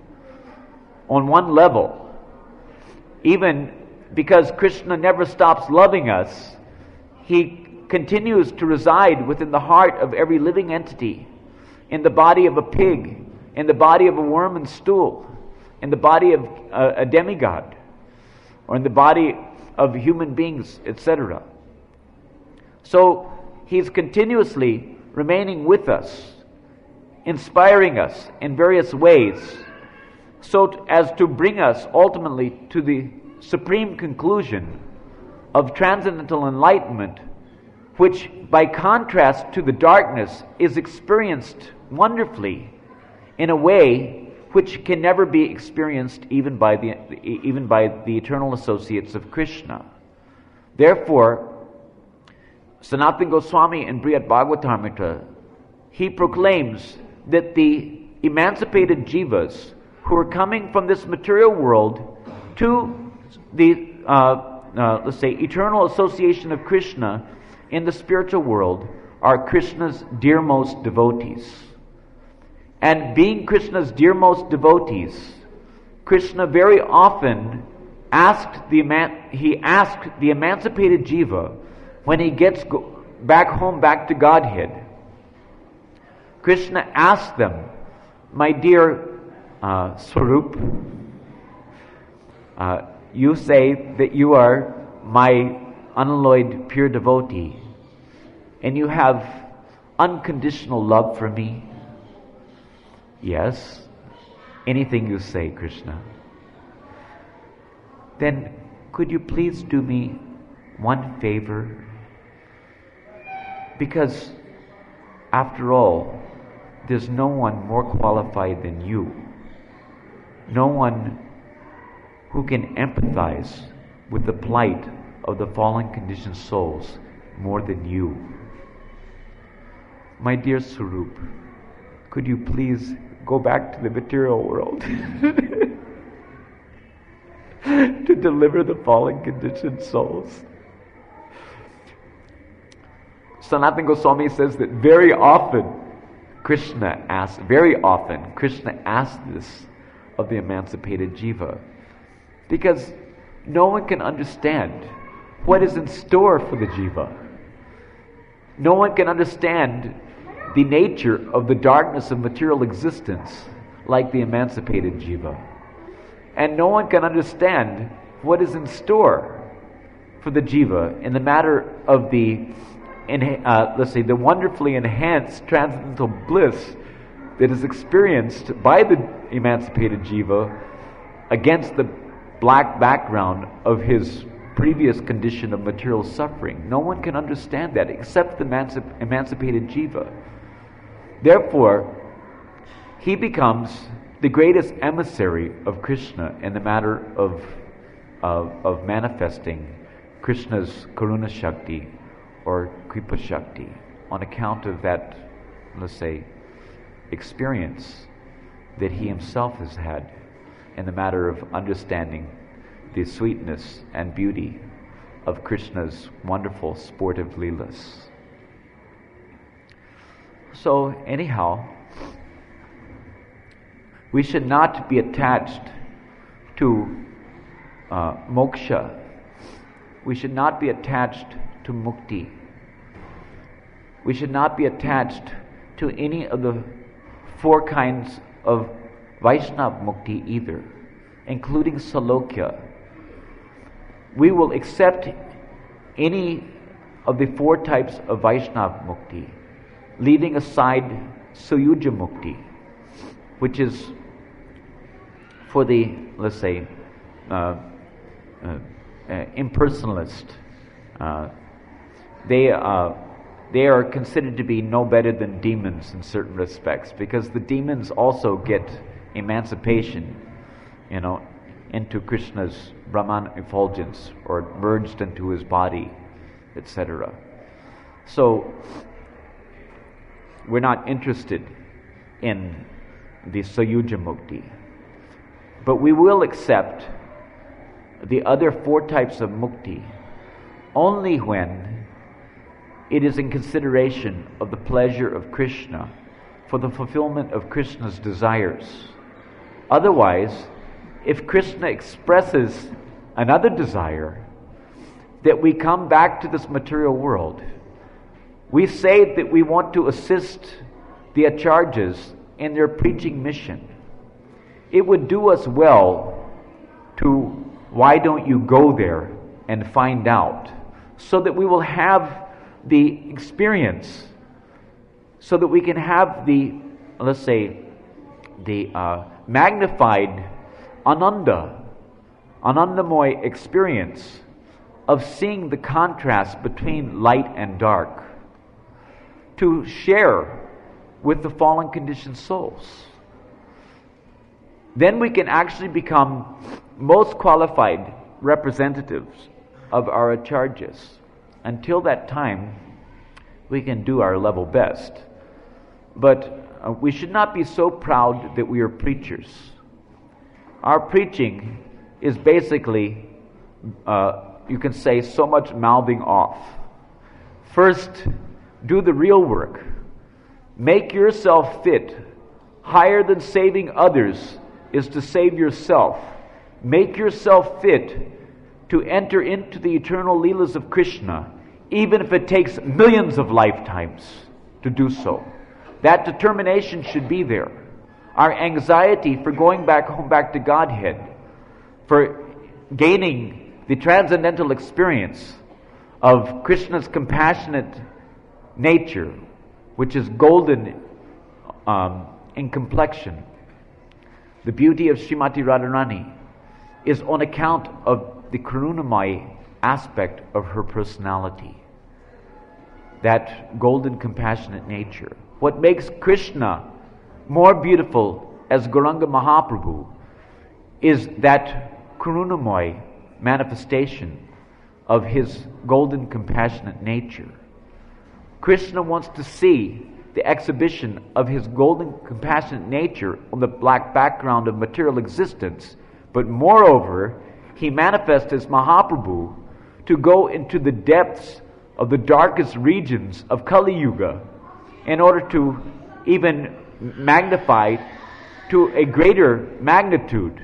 on one level. Even because Krishna never stops loving us, he continues to reside within the heart of every living entity, in the body of a pig, in the body of a worm and stool, in the body of a demigod, or in the body of human beings, etc. So he's continuously remaining with us, inspiring us in various ways, so as to bring us ultimately to the supreme conclusion of transcendental enlightenment, which by contrast to the darkness is experienced wonderfully in a way which can never be experienced even by the eternal associates of Krishna. Therefore, Sanatana Goswami in Brihad Bhagavatamrita, he proclaims that the emancipated jivas who are coming from this material world to the, eternal association of Krishna in the spiritual world are Krishna's dearmost devotees. And being Krishna's dearmost devotees, Krishna very often asked the emancipated jiva, when he gets back home, back to Godhead, Krishna asked them, my dear Swarup, you say that you are my unalloyed pure devotee, and you have unconditional love for me. Yes, anything you say, Krishna. Then could you please do me one favor? Because after all, there's no one more qualified than you. No one who can empathize with the plight of the fallen conditioned souls more than you. My dear Swarup, could you please go back to the material world to deliver the fallen conditioned souls? Sanatana Goswami says that very often Krishna asks this of the emancipated jiva, because no one can understand what is in store for the jiva. No one can understand the nature of the darkness of material existence like the emancipated jiva. And no one can understand what is in store for the jiva in the matter of the the wonderfully enhanced transcendental bliss that is experienced by the emancipated jiva against the black background of his previous condition of material suffering. No one can understand that except the emancipated jiva. Therefore, he becomes the greatest emissary of Krishna in the matter of manifesting Krishna's Karuna Shakti or Kripa Shakti on account of that, let's say, experience that he himself has had in the matter of understanding the sweetness and beauty of Krishna's wonderful sportive leelas. So anyhow, we should not be attached to moksha. We should not be attached to mukti. We should not be attached to any of the 4 kinds of Vaishnava mukti either, including Salokya. We will accept any of the 4 types of Vaishnava mukti, leaving aside Suyuja mukti, which is for the, let's say, impersonalist. They are considered to be no better than demons in certain respects, because the demons also get emancipation, into Krishna's Brahman effulgence, or merged into his body, etc. So we're not interested in the Sayuja Mukti, but we will accept the other 4 types of mukti only when it is in consideration of the pleasure of Krishna, for the fulfillment of Krishna's desires. Otherwise, if Krishna expresses another desire, that we come back to this material world, we say that we want to assist the acharyas in their preaching mission. It would do us well to, why don't you go there and find out, so that we will have the experience, so that we can have the, let's say, the magnified Anandamoy experience of seeing the contrast between light and dark, to share with the fallen conditioned souls. Then we can actually become most qualified representatives of our acharyas. Until that time, we can do our level best. But we should not be so proud that we are preachers. Our preaching is basically, you can say, so much mouthing off. First, do the real work. Make yourself fit. Higher than saving others is to save yourself. Make yourself fit to enter into the eternal leelas of Krishna, even if it takes millions of lifetimes to do so. That determination should be there. Our anxiety for going back home, back to Godhead, for gaining the transcendental experience of Krishna's compassionate nature, which is golden in complexion. The beauty of Srimati Radharani is on account of the Karunamai aspect of her personality, that golden compassionate nature. What makes Krishna more beautiful as Gauranga Mahaprabhu is that Karunamai manifestation of his golden compassionate nature. Krishna wants to see the exhibition of his golden compassionate nature on the black background of material existence, but moreover, he manifests as Mahaprabhu to go into the depths of the darkest regions of Kali Yuga in order to even magnify to a greater magnitude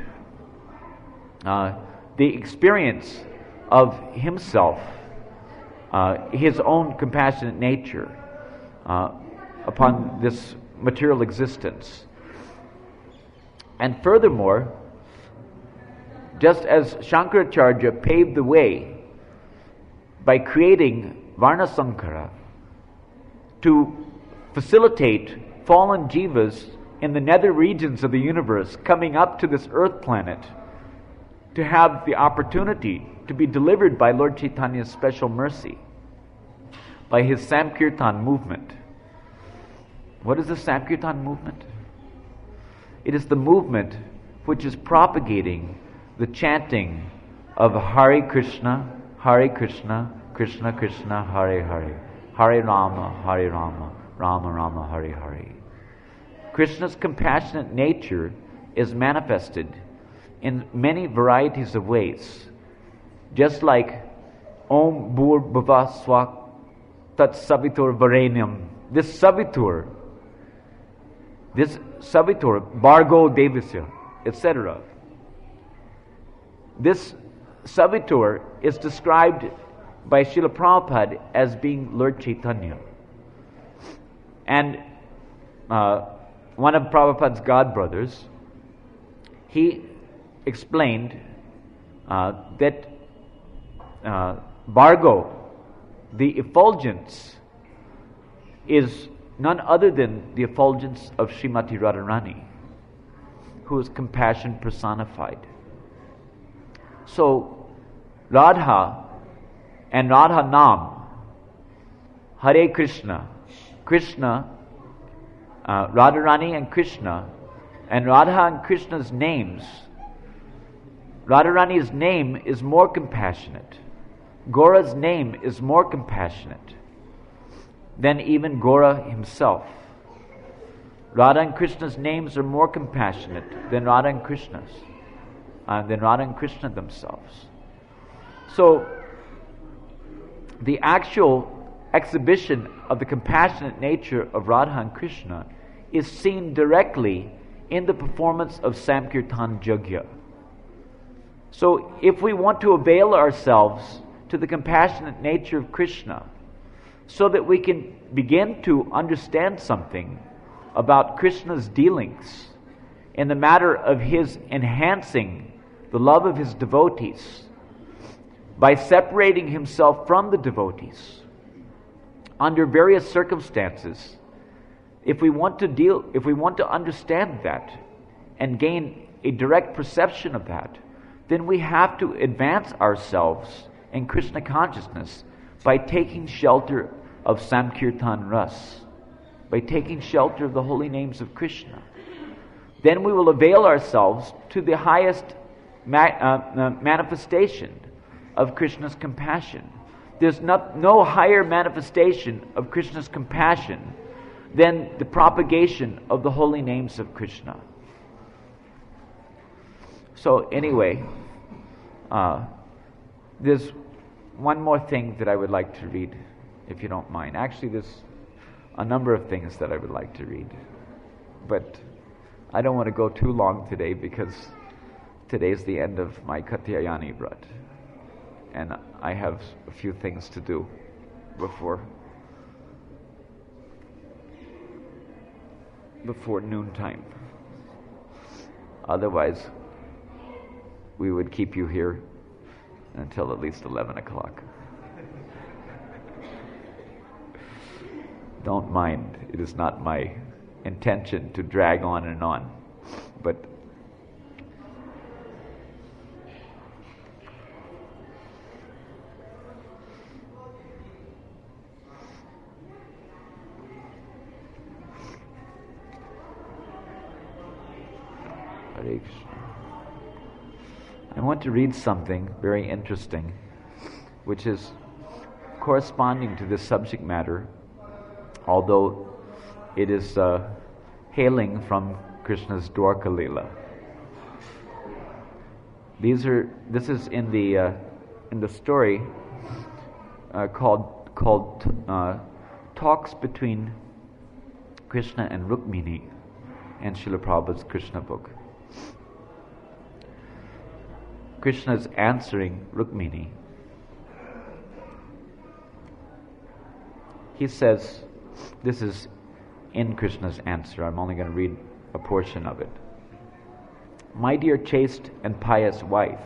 the experience of himself, his own compassionate nature upon this material existence. And furthermore, just as Shankaracharya paved the way by creating Varna Sankara, to facilitate fallen jivas in the nether regions of the universe coming up to this earth planet to have the opportunity to be delivered by Lord Chaitanya's special mercy, by his Sankirtan movement. What is the Sankirtan movement? It is the movement which is propagating the chanting of Hare Krishna, Krishna Krishna, Hare Hare, Hare Rama, Rama Rama, Hare Hare. Krishna's compassionate nature is manifested in many varieties of ways. Just like Om Bhur Bhuva Swak Tat Savitur Varenyam, this Savitur, Bhargo Devasya, etc. This Savitur is described by Srila Prabhupada as being Lord Chaitanya. And one of Prabhupada's godbrothers, he explained that Bhargo, the effulgence, is none other than the effulgence of Srimati Radharani, who is compassion personified. So, Radha and Radha Nam, Hare Krishna, Radharani and Krishna, and Radha and Krishna's names. Radharani's name is more compassionate. Gaura's name is more compassionate than even Gaura himself. Radha and Krishna's names are more compassionate than Radha and Krishna themselves. So, the actual exhibition of the compassionate nature of Radha and Krishna is seen directly in the performance of Sankirtan Yajna. So, if we want to avail ourselves to the compassionate nature of Krishna, so that we can begin to understand something about Krishna's dealings in the matter of his enhancing the love of his devotees by separating himself from the devotees under various circumstances, if we want to understand that and gain a direct perception of that, then we have to advance ourselves in Krishna consciousness by taking shelter of Sankirtan Ras, by taking shelter of the holy names of Krishna. Then we will avail ourselves to the highest manifestation of Krishna's compassion. There's no higher manifestation of Krishna's compassion than the propagation of the holy names of Krishna. So anyway, there's one more thing that I would like to read, if you don't mind. Actually, there's a number of things that I would like to read, but I don't want to go too long today because today's the end of my Katyayani Vrat, and I have a few things to do before noontime. Otherwise, we would keep you here until at least 11 o'clock. Don't mind, it is not my intention to drag on and on, but I want to read something very interesting, which is corresponding to this subject matter, although it is hailing from Krishna's Dwarka Leela. This is in the story called Talks Between Krishna and Rukmini in Srila Prabhupada's Krishna book. Krishna is answering Rukmini. He says, this is in Krishna's answer. I'm only going to read a portion of it. My dear chaste and pious wife,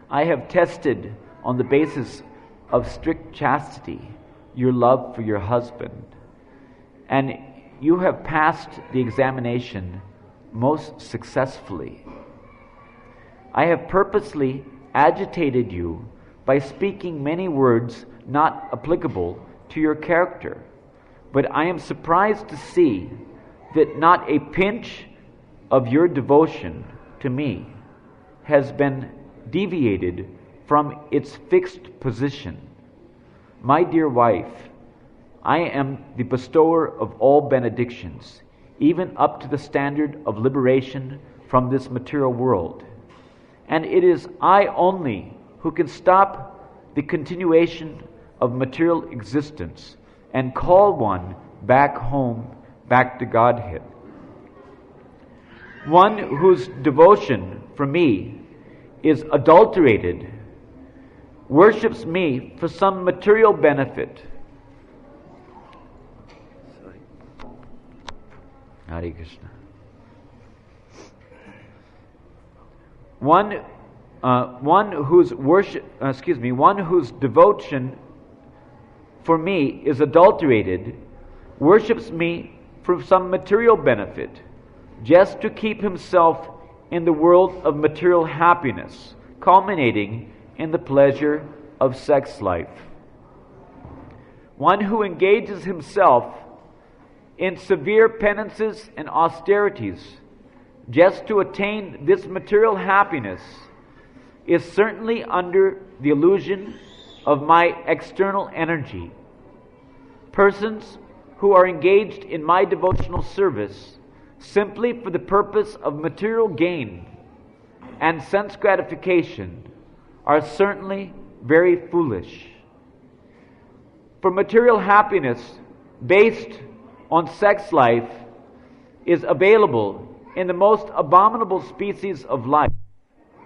I have tested on the basis of strict chastity your love for your husband, and you have passed the examination most successfully. I have purposely agitated you by speaking many words not applicable to your character, but I am surprised to see that not a pinch of your devotion to me has been deviated from its fixed position. My dear wife, I am the bestower of all benedictions, even up to the standard of liberation from this material world. And it is I only who can stop the continuation of material existence and call one back home, back to Godhead. One whose devotion for me is adulterated worships me for some material benefit. Hare Krishna. One whose devotion for me is adulterated worships me for some material benefit, just to keep himself in the world of material happiness, culminating in the pleasure of sex life. One who engages himself in severe penances and austerities just to attain this material happiness is certainly under the illusion of my external energy. Persons who are engaged in my devotional service simply for the purpose of material gain and sense gratification are certainly very foolish. For material happiness based on sex life is available in the most abominable species of life,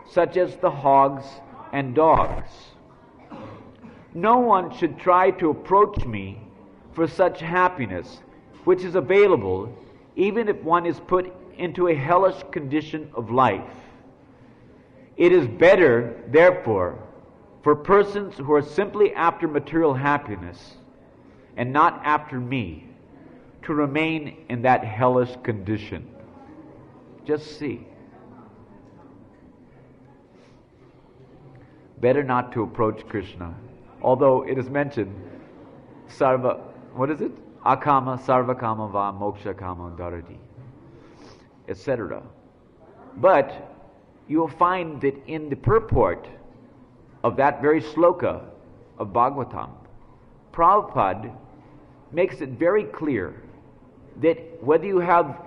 such as the hogs and dogs. No one should try to approach me for such happiness, which is available even if one is put into a hellish condition of life. It is better, therefore, for persons who are simply after material happiness and not after me to remain in that hellish condition. Just see. Better not to approach Krishna. Although it is mentioned, sarva, what is it? Akama, sarvakama va moksha kama dharati, etc. But you will find that in the purport of that very sloka of Bhagavatam, Prabhupada makes it very clear that whether you have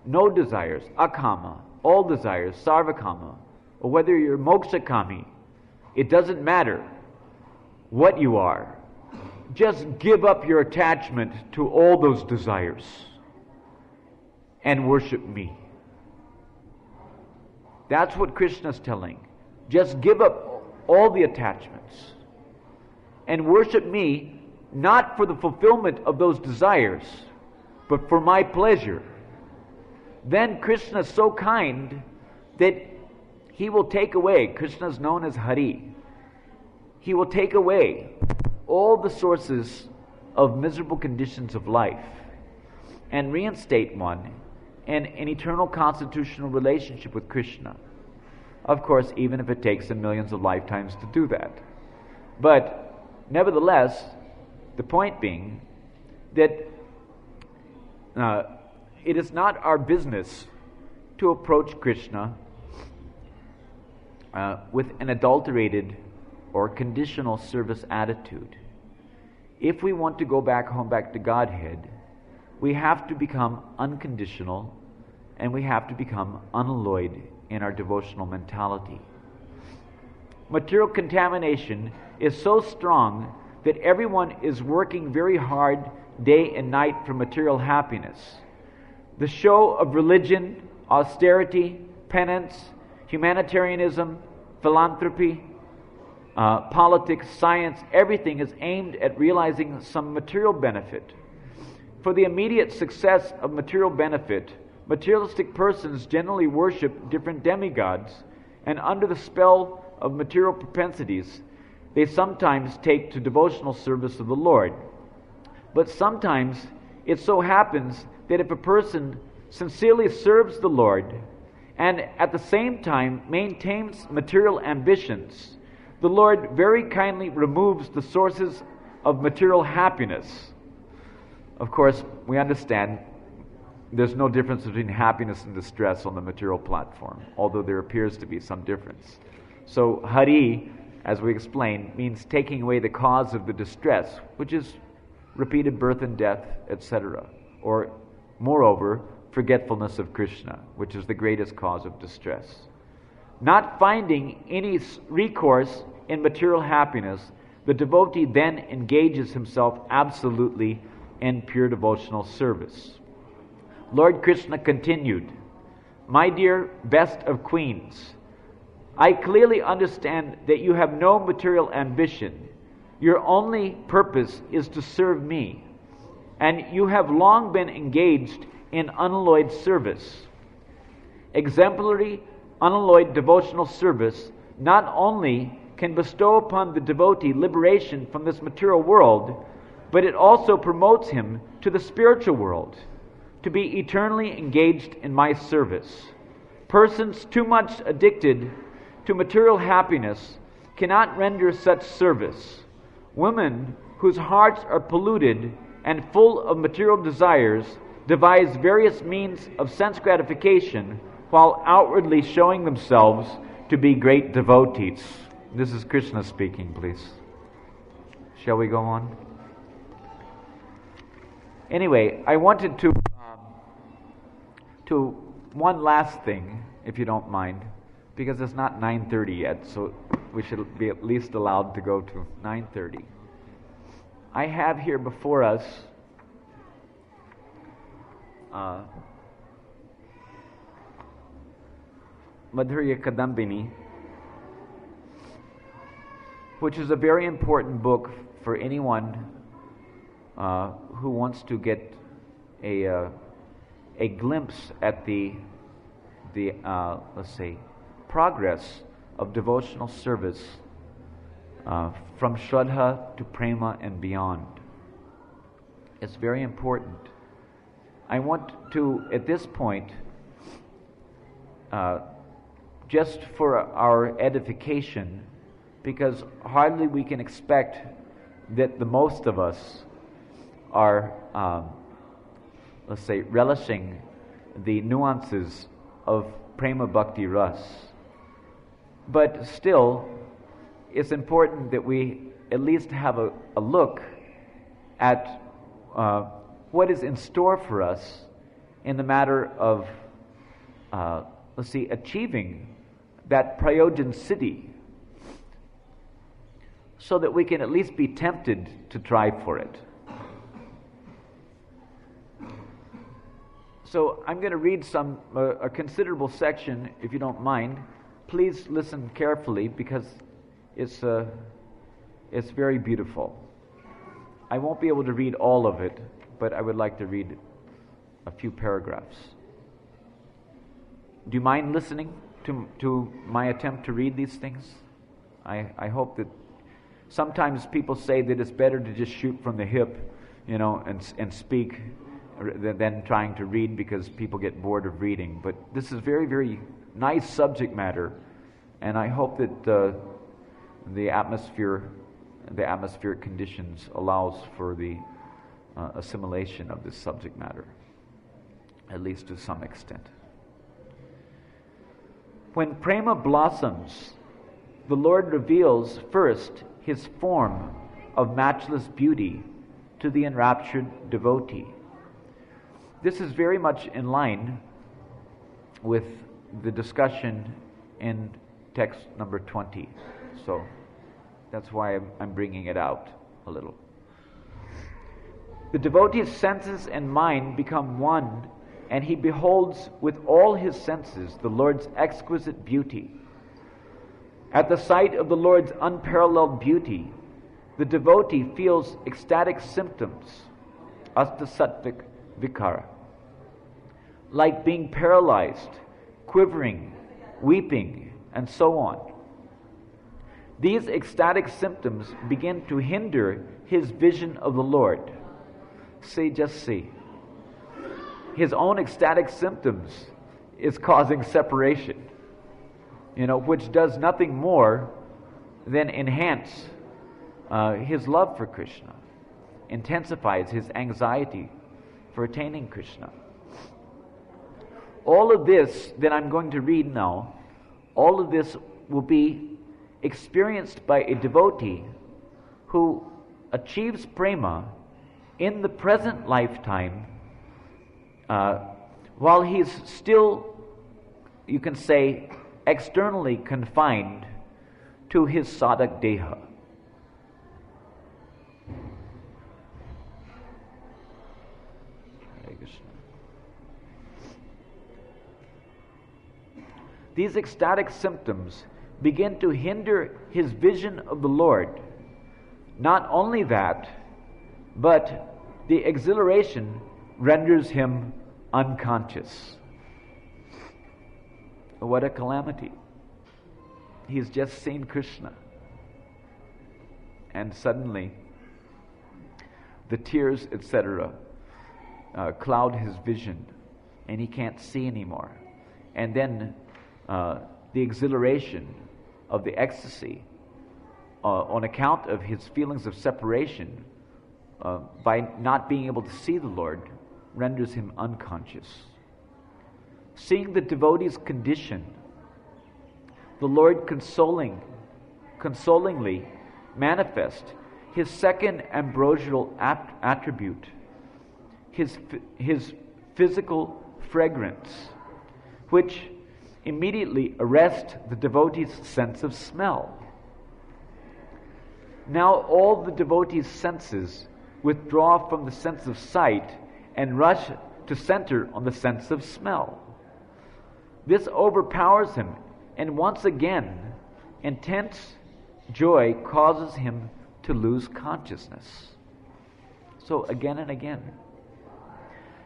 no desires, akama, all desires, sarvakama, or whether you're mokshakami, it doesn't matter what you are. Just give up your attachment to all those desires and worship me. That's what Krishna's telling. Just give up all the attachments and worship me, not for the fulfillment of those desires, but for my pleasure. Then Krishna is so kind that he will take away, Krishna is known as Hari, he will take away all the sources of miserable conditions of life and reinstate one in an eternal constitutional relationship with Krishna. Of course, even if it takes him millions of lifetimes to do that. But nevertheless, the point being that it is not our business to approach Krishna with an adulterated or conditional service attitude. If we want to go back home, back to Godhead, we have to become unconditional and we have to become unalloyed in our devotional mentality. Material contamination is so strong that everyone is working very hard day and night for material happiness. The show of religion, austerity, penance, humanitarianism, philanthropy, politics, science, everything is aimed at realizing some material benefit. For the immediate success of material benefit, materialistic persons generally worship different demigods, and under the spell of material propensities, they sometimes take to devotional service of the Lord. But sometimes it so happens that if a person sincerely serves the Lord and at the same time maintains material ambitions, the Lord very kindly removes the sources of material happiness. Of course, we understand there's no difference between happiness and distress on the material platform, although there appears to be some difference. So Hari, as we explained, means taking away the cause of the distress, which is repeated birth and death, etc. Or, moreover, forgetfulness of Krishna, which is the greatest cause of distress. Not finding any recourse in material happiness, the devotee then engages himself absolutely in pure devotional service. Lord Krishna continued, "My dear best of queens, I clearly understand that you have no material ambition. Your only purpose is to serve me, and you have long been engaged in unalloyed service. Exemplary, unalloyed devotional service not only can bestow upon the devotee liberation from this material world, but it also promotes him to the spiritual world, to be eternally engaged in my service. Persons too much addicted to material happiness cannot render such service. Women whose hearts are polluted and full of material desires devise various means of sense gratification while outwardly showing themselves to be great devotees." This is Krishna speaking, please. Shall we go on? Anyway, I wanted to one last thing, if you don't mind, because it's not 9:30 yet, so we should be at least allowed to go to 9:30. I have here before us Madhurya Kadambini, which is a very important book for anyone who wants to get a glimpse at the let's say, progress of devotional service from Shraddha to Prema and beyond. It's very important. I want to, at this point, just for our edification, because hardly we can expect that the most of us are, let's say, relishing the nuances of Prema Bhakti Ras. But still, it's important that we at least have a look at what is in store for us in the matter of, let's see, achieving that Prayojan Siddhi, so that we can at least be tempted to try for it. So I'm going to read a considerable section, if you don't mind. Please listen carefully, because it's very beautiful. I won't be able to read all of it, but I would like to read a few paragraphs. Do you mind listening to my attempt to read these things? I hope that sometimes people say that it's better to just shoot from the hip, and speak than trying to read, because people get bored of reading. But this is very, very nice subject matter, and I hope that the atmospheric conditions allows for the assimilation of this subject matter, at least to some extent. When prema blossoms, the Lord reveals first His form of matchless beauty to the enraptured devotee. This is very much in line with the discussion in text number 20. So that's why I'm bringing it out a little. The devotee's senses and mind become one, and he beholds with all his senses the Lord's exquisite beauty. At the sight of the Lord's unparalleled beauty, the devotee feels ecstatic symptoms, astasattvic vikara, like being paralyzed, quivering, weeping, and so on. These ecstatic symptoms begin to hinder his vision of the Lord. See. His own ecstatic symptoms is causing separation, which does nothing more than enhance his love for Krishna, intensifies his anxiety for attaining Krishna. All of this that I'm going to read now, all of this will be experienced by a devotee who achieves prema in the present lifetime while he's still, you can say, externally confined to his sadhak deha. These ecstatic symptoms begin to hinder his vision of the Lord. Not only that, but the exhilaration renders him unconscious. What a calamity. He's just seen Krishna, and suddenly the tears, etc., cloud his vision, and he can't see anymore. And then the exhilaration of the ecstasy on account of his feelings of separation by not being able to see the Lord renders him unconscious. Seeing the devotee's condition, the Lord consolingly manifest his second ambrosial attribute, his physical fragrance, which immediately arrest the devotee's sense of smell. Now all the devotee's senses withdraw from the sense of sight and rush to center on the sense of smell. This overpowers him, and once again, intense joy causes him to lose consciousness. So again and again,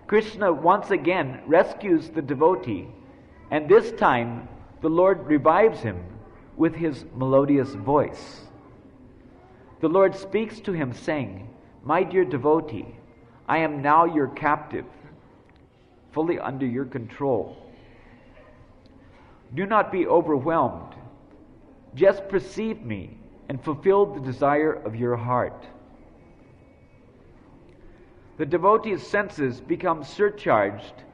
Krishna once again rescues the devotee, and this time the Lord revives him with his melodious voice. The Lord speaks to him saying, "My dear devotee, I am now your captive, fully under your control. Do not be overwhelmed. Just perceive me and fulfill the desire of your heart." The devotee's senses become surcharged,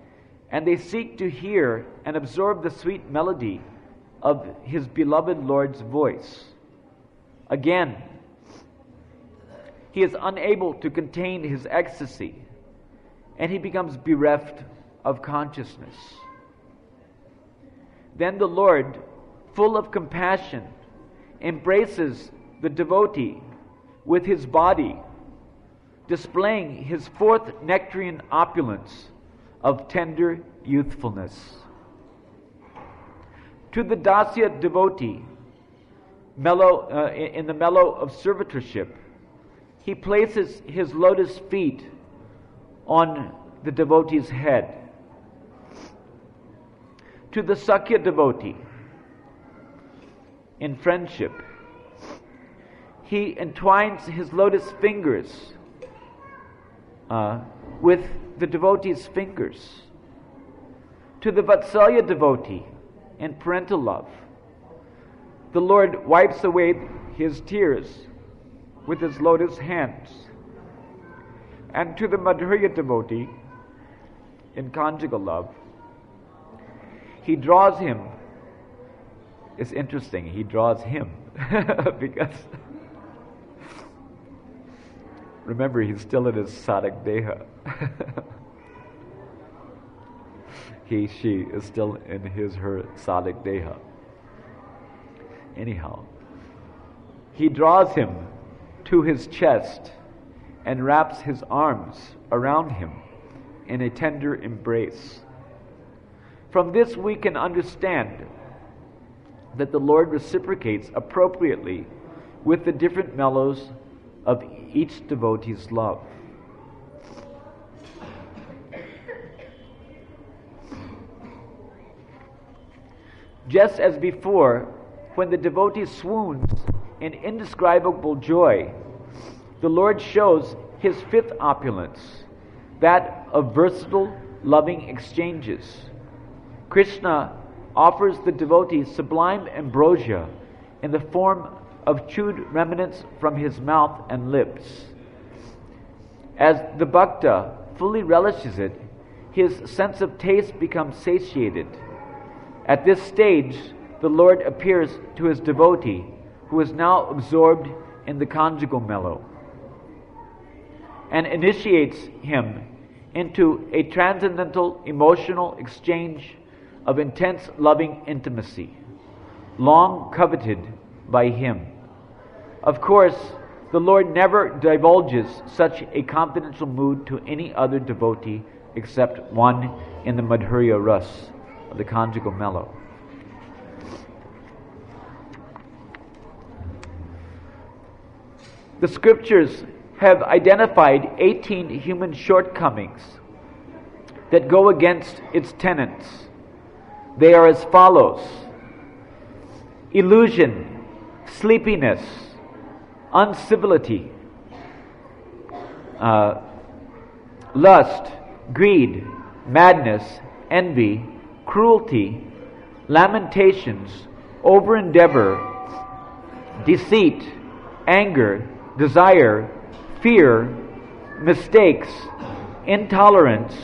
and they seek to hear and absorb the sweet melody of his beloved Lord's voice. Again, he is unable to contain his ecstasy, and he becomes bereft of consciousness. Then the Lord, full of compassion, embraces the devotee with his body, displaying his fourth nectarian opulence of tender youthfulness. To the Dasya devotee, in the mellow of servitorship, he places his lotus feet on the devotee's head. To the Sakya devotee, in friendship, he entwines his lotus fingers with the devotee's fingers. To the Vatsalya devotee, in parental love, the Lord wipes away his tears with his lotus hands. And to the Madhurya devotee, in conjugal love, he draws him. It's interesting, he draws him because remember, he's still in his sadhak deha. She is still in her sadhak deha. Anyhow, he draws him to his chest and wraps his arms around him in a tender embrace. From this we can understand that the Lord reciprocates appropriately with the different mellows of each devotee's love. Just as before, when the devotee swoons in indescribable joy, the Lord shows his fifth opulence that of versatile, loving exchanges. Krishna offers the devotee sublime ambrosia in the form of chewed remnants from his mouth and lips. As the bhakta fully relishes it, his sense of taste becomes satiated. At this stage, the Lord appears to his devotee, who is now absorbed in the conjugal mellow, and initiates him into a transcendental emotional exchange of intense loving intimacy, long coveted by him. Of course, the Lord never divulges such a confidential mood to any other devotee except one in the Madhurya Ras of the conjugal mellow. The scriptures have identified 18 human shortcomings that go against its tenets. They are as follows: illusion, sleepiness, uncivility, lust, greed, madness, envy, cruelty, lamentations, over-endeavor, deceit, anger, desire, fear, mistakes, intolerance,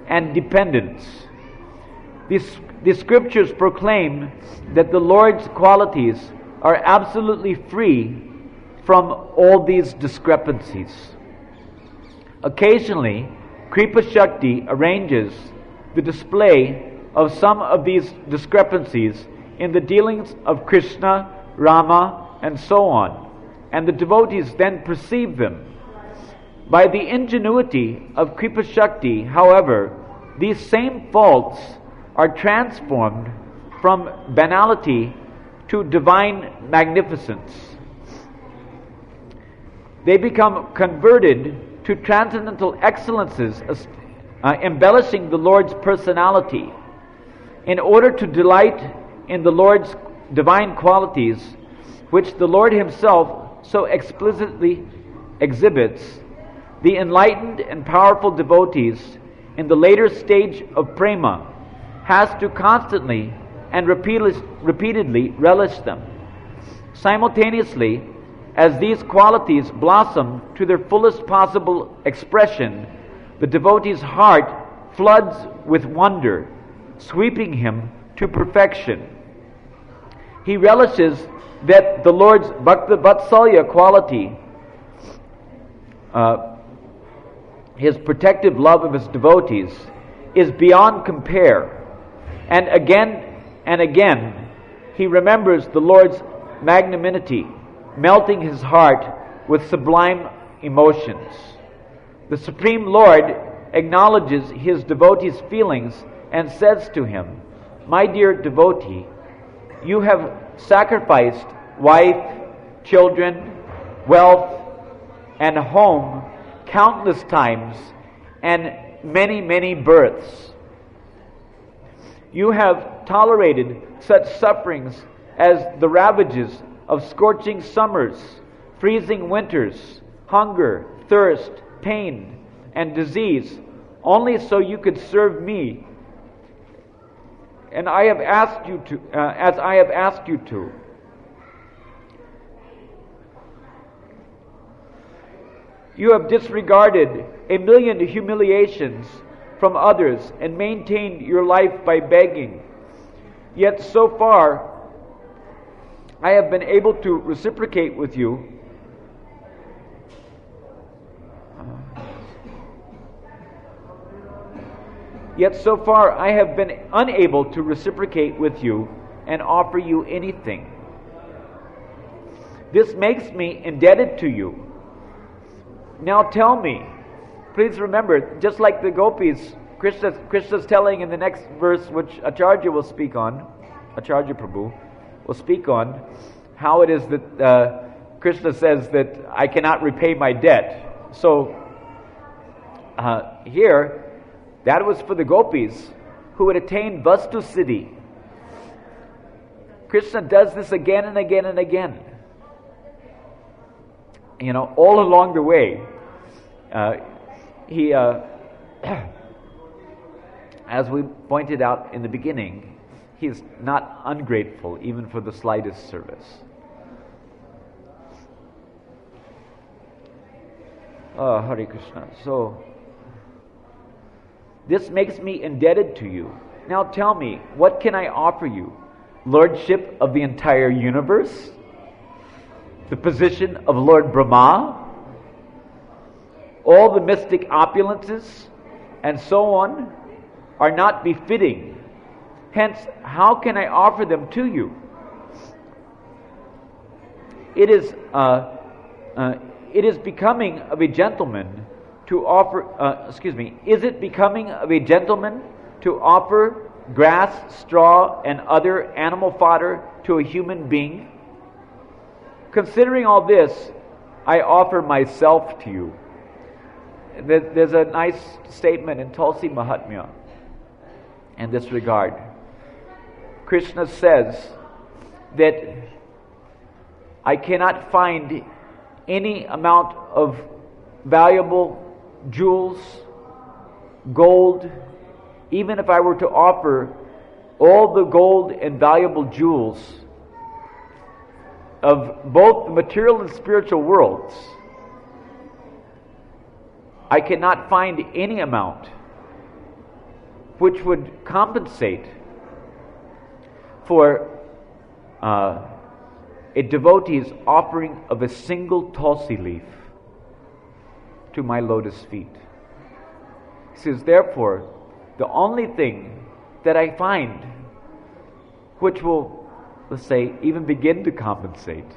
and dependence. The scriptures proclaim that the Lord's qualities are absolutely free from all these discrepancies. Occasionally, Kripa Shakti arranges the display of some of these discrepancies in the dealings of Krishna, Rama, and so on, and the devotees then perceive them. By the ingenuity of Kripa Shakti, however, these same faults are transformed from banality to divine magnificence. They become converted to transcendental excellences, embellishing the Lord's personality. In order to delight in the Lord's divine qualities, which the Lord himself so explicitly exhibits, the enlightened and powerful devotees in the later stage of prema has to constantly and repeatedly relish them. Simultaneously, as these qualities blossom to their fullest possible expression, the devotee's heart floods with wonder, sweeping him to perfection. He relishes that the Lord's Bhakta Vatsalya quality, his protective love of his devotees, is beyond compare. And again, he remembers the Lord's magnanimity, melting his heart with sublime emotions. The Supreme Lord acknowledges his devotee's feelings and says to him, "My dear devotee, you have sacrificed wife, children, wealth, and home countless times and many, many births. You have tolerated such sufferings as the ravages of scorching summers, freezing winters, hunger, thirst, pain, and disease, only so you could serve me, and I have asked you to, as I have asked you to. You have disregarded a million humiliations from others and maintained your life by begging. Yet so far, I have been able to reciprocate with you. Yet so far, I have been unable to reciprocate with you and offer you anything. This makes me indebted to you. Now tell me, please remember, just like the gopis, Krishna's telling in the next verse, which Acharya will speak on, Acharya Prabhu will speak on, how it is that Krishna says that I cannot repay my debt. So here, that was for the gopis who had attained Vastu Siddhi. Krishna does this again and again and again. You know, all along the way, he as we pointed out in the beginning, he is not ungrateful even for the slightest service. Hare Krishna. So, this makes me indebted to you. Now tell me, what can I offer you? Lordship of the entire universe? The position of Lord Brahma? All the mystic opulences and so on are not befitting. Hence, how can I offer them to you? It is becoming of a gentleman to offer, is it becoming of a gentleman to offer grass, straw, and other animal fodder to a human being? Considering all this, I offer myself to you. There's a nice statement in Tulsi Mahatmya in this regard. Krishna says that I cannot find any amount of valuable jewels, gold, even if I were to offer all the gold and valuable jewels of both the material and spiritual worlds, I cannot find any amount which would compensate for a devotee's offering of a single tulsi leaf to my lotus feet. He says, therefore, the only thing that I find which will, let's say, even begin to compensate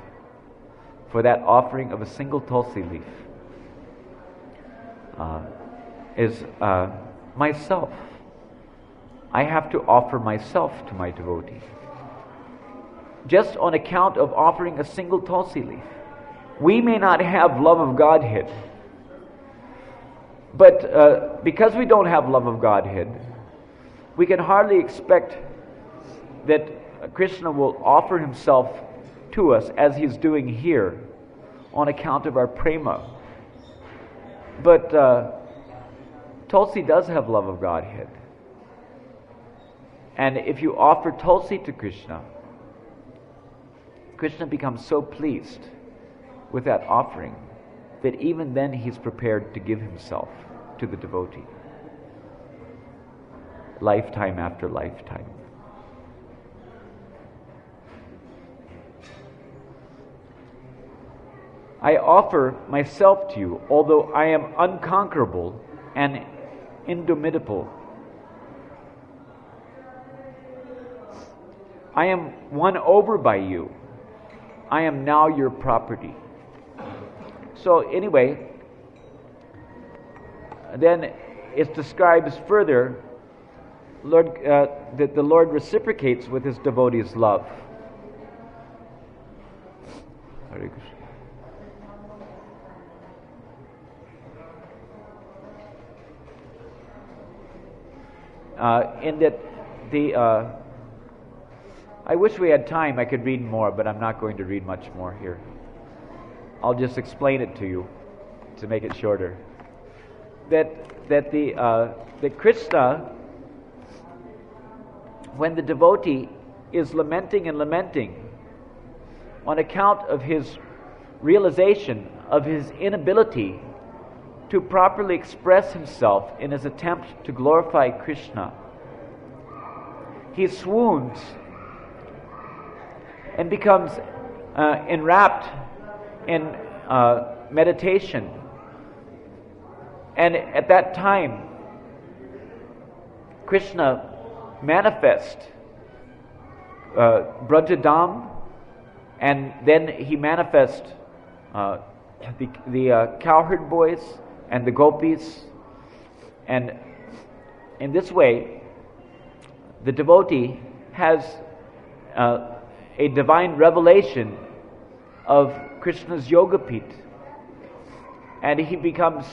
for that offering of a single tulsi leaf is myself. I have to offer myself to my devotee. Just on account of offering a single tulsi leaf. We may not have love of Godhead, but because we don't have love of Godhead, we can hardly expect that Krishna will offer himself to us as he's doing here on account of our prema. But Tulsi does have love of Godhead. And if you offer Tulsi to Krishna, Krishna becomes so pleased with that offering that even then he's prepared to give himself to the devotee. Lifetime after lifetime. I offer myself to you, although I am unconquerable and indomitable. I am won over by you. I am now your property. So anyway, then it describes further that the Lord reciprocates with his devotees' love. Hare Krishna. In that I wish we had time, I could read more, but I'm not going to read much more here. I'll just explain it to you to make it shorter. That Krishna, when the devotee is lamenting and lamenting on account of his realization of his inability to properly express himself in his attempt to glorify Krishna, he swoons and becomes enwrapped in meditation. And at that time, Krishna manifests Brajadam, and then he manifests the cowherd boys and the gopis. And in this way, the devotee has a divine revelation of Krishna's Yogapit, and he becomes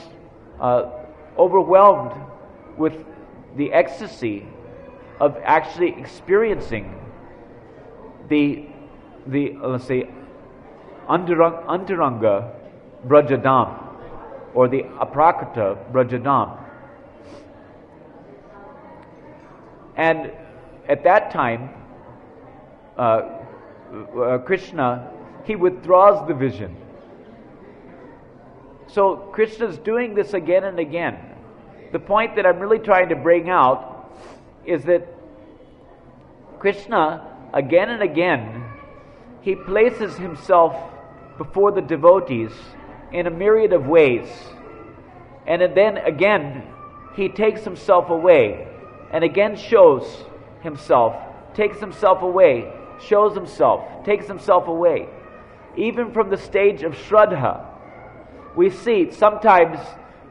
overwhelmed with the ecstasy of actually experiencing the let's say Antaranga Brajadam, or the Aprakata Brajadam. And at that time, Krishna, he withdraws the vision. So Krishna's doing this again and again. The point that I'm really trying to bring out is that Krishna, again and again, he places himself before the devotees in a myriad of ways. And then again, he takes himself away and again shows himself, takes himself away, shows himself, takes himself away. Even from the stage of Shraddha, we see sometimes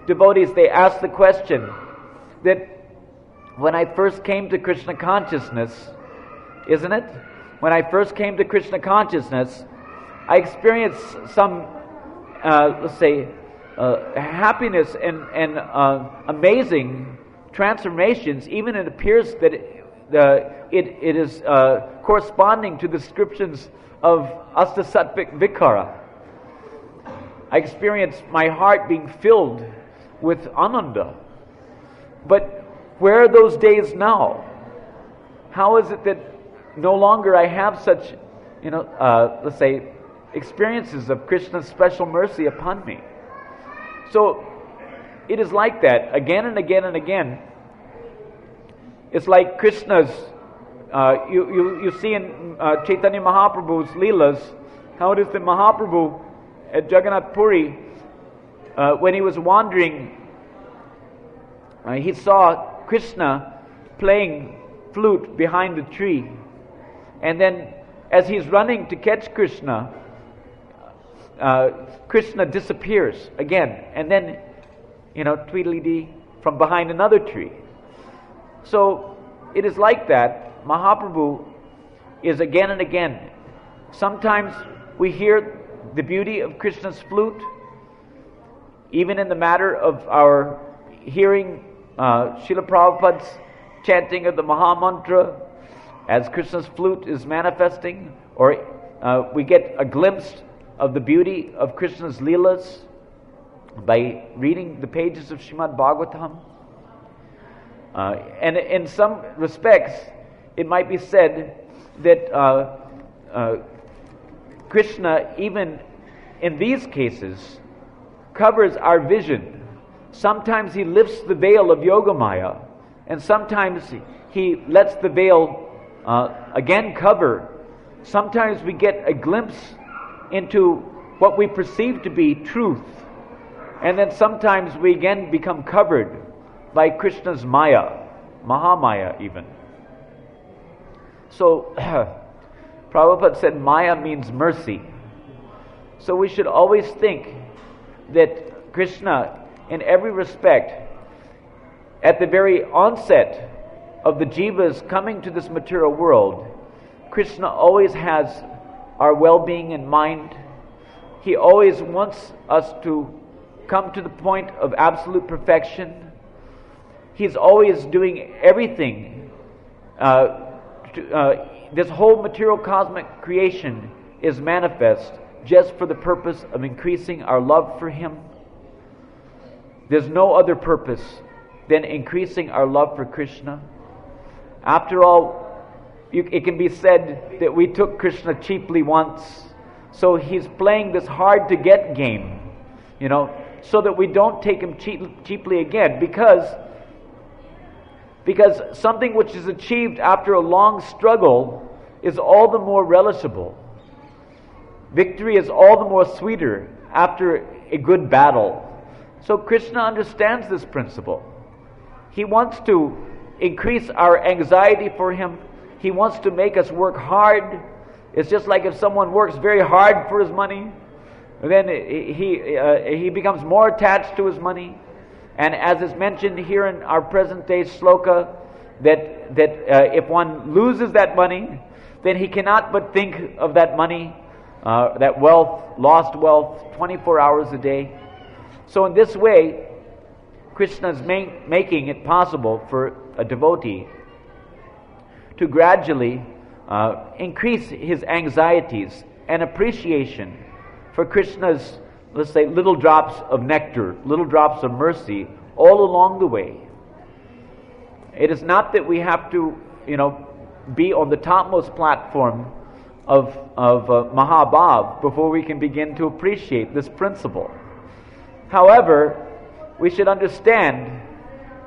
devotees, they ask the question that when I first came to Krishna consciousness, isn't it? When I first came to Krishna consciousness, I experienced some, happiness and amazing transformations. Even it appears that it is corresponding to the descriptions of Astasattvic Vikara. I experienced my heart being filled with ananda. But where are those days now? How is it that no longer I have such, experiences of Krishna's special mercy upon me? So it is like that again and again and again. It's like Krishna's, you see in Chaitanya Mahaprabhu's Leelas, how it is that Mahaprabhu at Jagannath Puri, when he was wandering, he saw Krishna playing flute behind a tree. And then as he's running to catch Krishna, Krishna disappears again. And then, tweedledee from behind another tree. So it is like that. Mahaprabhu is again and again. Sometimes we hear the beauty of Krishna's flute, even in the matter of our hearing Srila Prabhupada's chanting of the Maha Mantra as Krishna's flute is manifesting, or we get a glimpse of the beauty of Krishna's Leelas by reading the pages of Srimad Bhagavatam. And in some respects, it might be said that Krishna, even in these cases, covers our vision. Sometimes he lifts the veil of Yogamaya, and sometimes he lets the veil again cover. Sometimes we get a glimpse into what we perceive to be truth, and then sometimes we again become covered by Krishna's Maya, Mahamaya even. So, Prabhupada said Maya means mercy. So we should always think that Krishna, in every respect, at the very onset of the jivas coming to this material world, Krishna always has our well-being in mind. He always wants us to come to the point of absolute perfection. He's always doing everything. This whole material cosmic creation is manifest just for the purpose of increasing our love for Him. There's no other purpose than increasing our love for Krishna. After all, it can be said that we took Krishna cheaply once, so He's playing this hard-to-get game, so that we don't take Him cheaply again, because something which is achieved after a long struggle is all the more relishable. Victory is all the more sweeter after a good battle. So Krishna understands this principle. He wants to increase our anxiety for Him. He wants to make us work hard. It's just like if someone works very hard for his money, then he becomes more attached to his money. And as is mentioned here in our present day shloka, that if one loses that money, then he cannot but think of that money, that wealth, lost wealth, 24 hours a day. So in this way, Krishna is making it possible for a devotee to gradually increase his anxieties and appreciation for Krishna's, let's say, little drops of nectar, little drops of mercy all along the way. It is not that we have to, be on the topmost platform of Mahabhav before we can begin to appreciate this principle. However, we should understand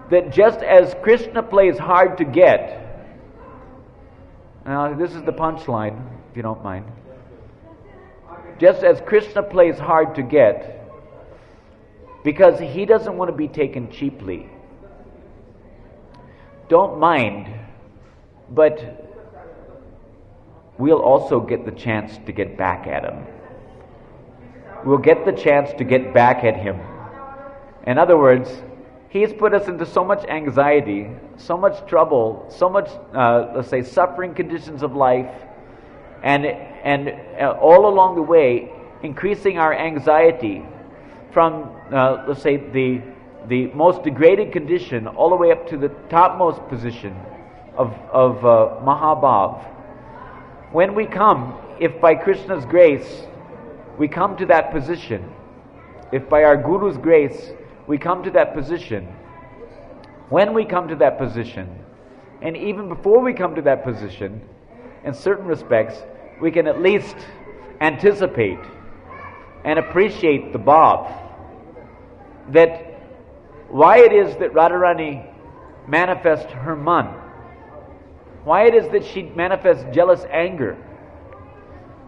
that just as Krishna plays hard to get, now this is the punchline, if you don't mind. Just as Krishna plays hard to get, because he doesn't want to be taken cheaply. Don't mind, but we'll also get the chance to get back at him. We'll get the chance to get back at him. In other words, he's put us into so much anxiety, so much trouble, so much, suffering conditions of life, and all along the way, increasing our anxiety from, the most degraded condition all the way up to the topmost position of Mahabhav. When we come, if by Krishna's grace we come to that position, if by our Guru's grace we come to that position, when we come to that position, and even before we come to that position, in certain respects, we can at least anticipate and appreciate the bhav, that why it is that Radharani manifests her man, why it is that she manifests jealous anger,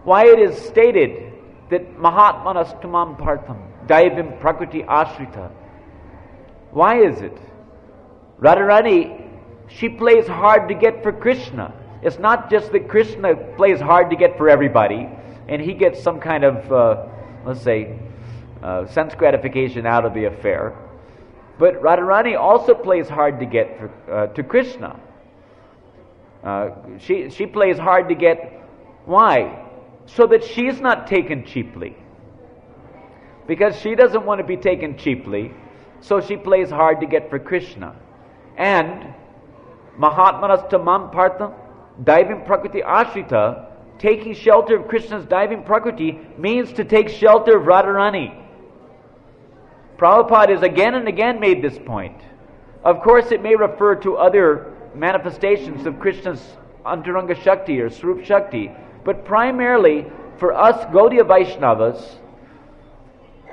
why it is stated that Mahatmanas tumam partham daivim prakriti ashrita. Why is it? Radharani, she plays hard to get for Krishna. It's not just that Krishna plays hard to get for everybody and he gets some kind of, sense gratification out of the affair. But Radharani also plays hard to get to Krishna. She plays hard to get. Why? So that she's not taken cheaply. Because she doesn't want to be taken cheaply, so she plays hard to get for Krishna. And Mahatmanas tamam partham daivim prakriti ashrita, taking shelter of Krishna's daivim prakriti means to take shelter of Radharani. Prabhupada has again and again made this point. Of course, it may refer to other manifestations of Krishna's Antaranga Shakti or Swarup Shakti, but primarily for us Gaudiya Vaishnavas,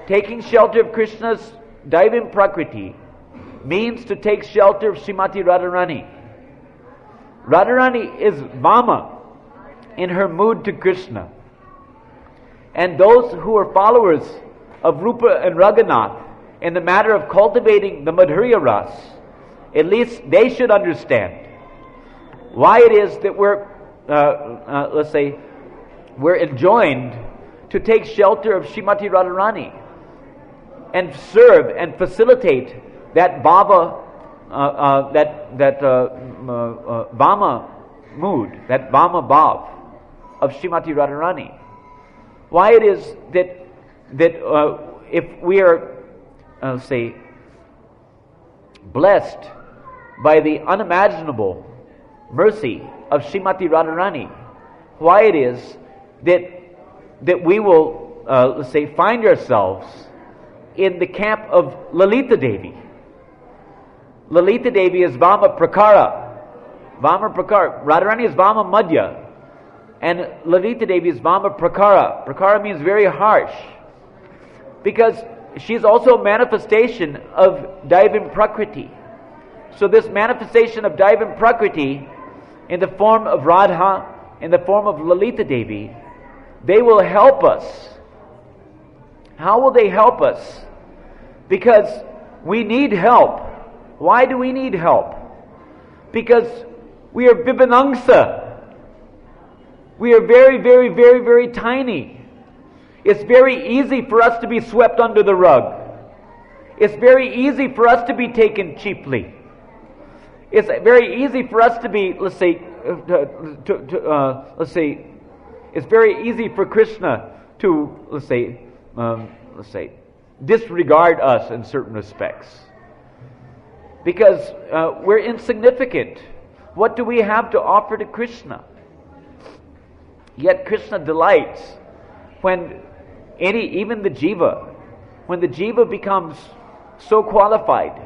taking shelter of Krishna's daivim prakriti means to take shelter of Srimati Radharani. Radharani is Vama in her mood to Krishna. And those who are followers of Rupa and Raghunath in the matter of cultivating the Madhurya Ras, at least they should understand why it is that we're enjoined to take shelter of Srimati Radharani and serve and facilitate that bhava, Vama mood, that Vama bhav of Srimati Radharani. Why it is that if we are, blessed by the unimaginable mercy of Srimati Radharani, why it is that we will, find ourselves in the camp of Lalita Devi. Lalita Devi is Vama Prakara. Vama Prakara. Radharani is Vama Madhya. And Lalita Devi is Vama Prakara. Prakara means very harsh. Because she's also a manifestation of Daivim Prakriti. So this manifestation of Daivim Prakriti in the form of Radha, in the form of Lalita Devi, they will help us. How will they help us? Because we need help. Why do we need help? Because we are Vibhanangsa. We are very, very, very, very tiny. It's very easy for us to be swept under the rug. It's very easy for us to be taken cheaply. It's very easy for us to be, it's very easy for Krishna to, disregard us in certain respects. Because we're insignificant. What do we have to offer to Krishna? Yet Krishna delights when even the jiva, when the jiva becomes so qualified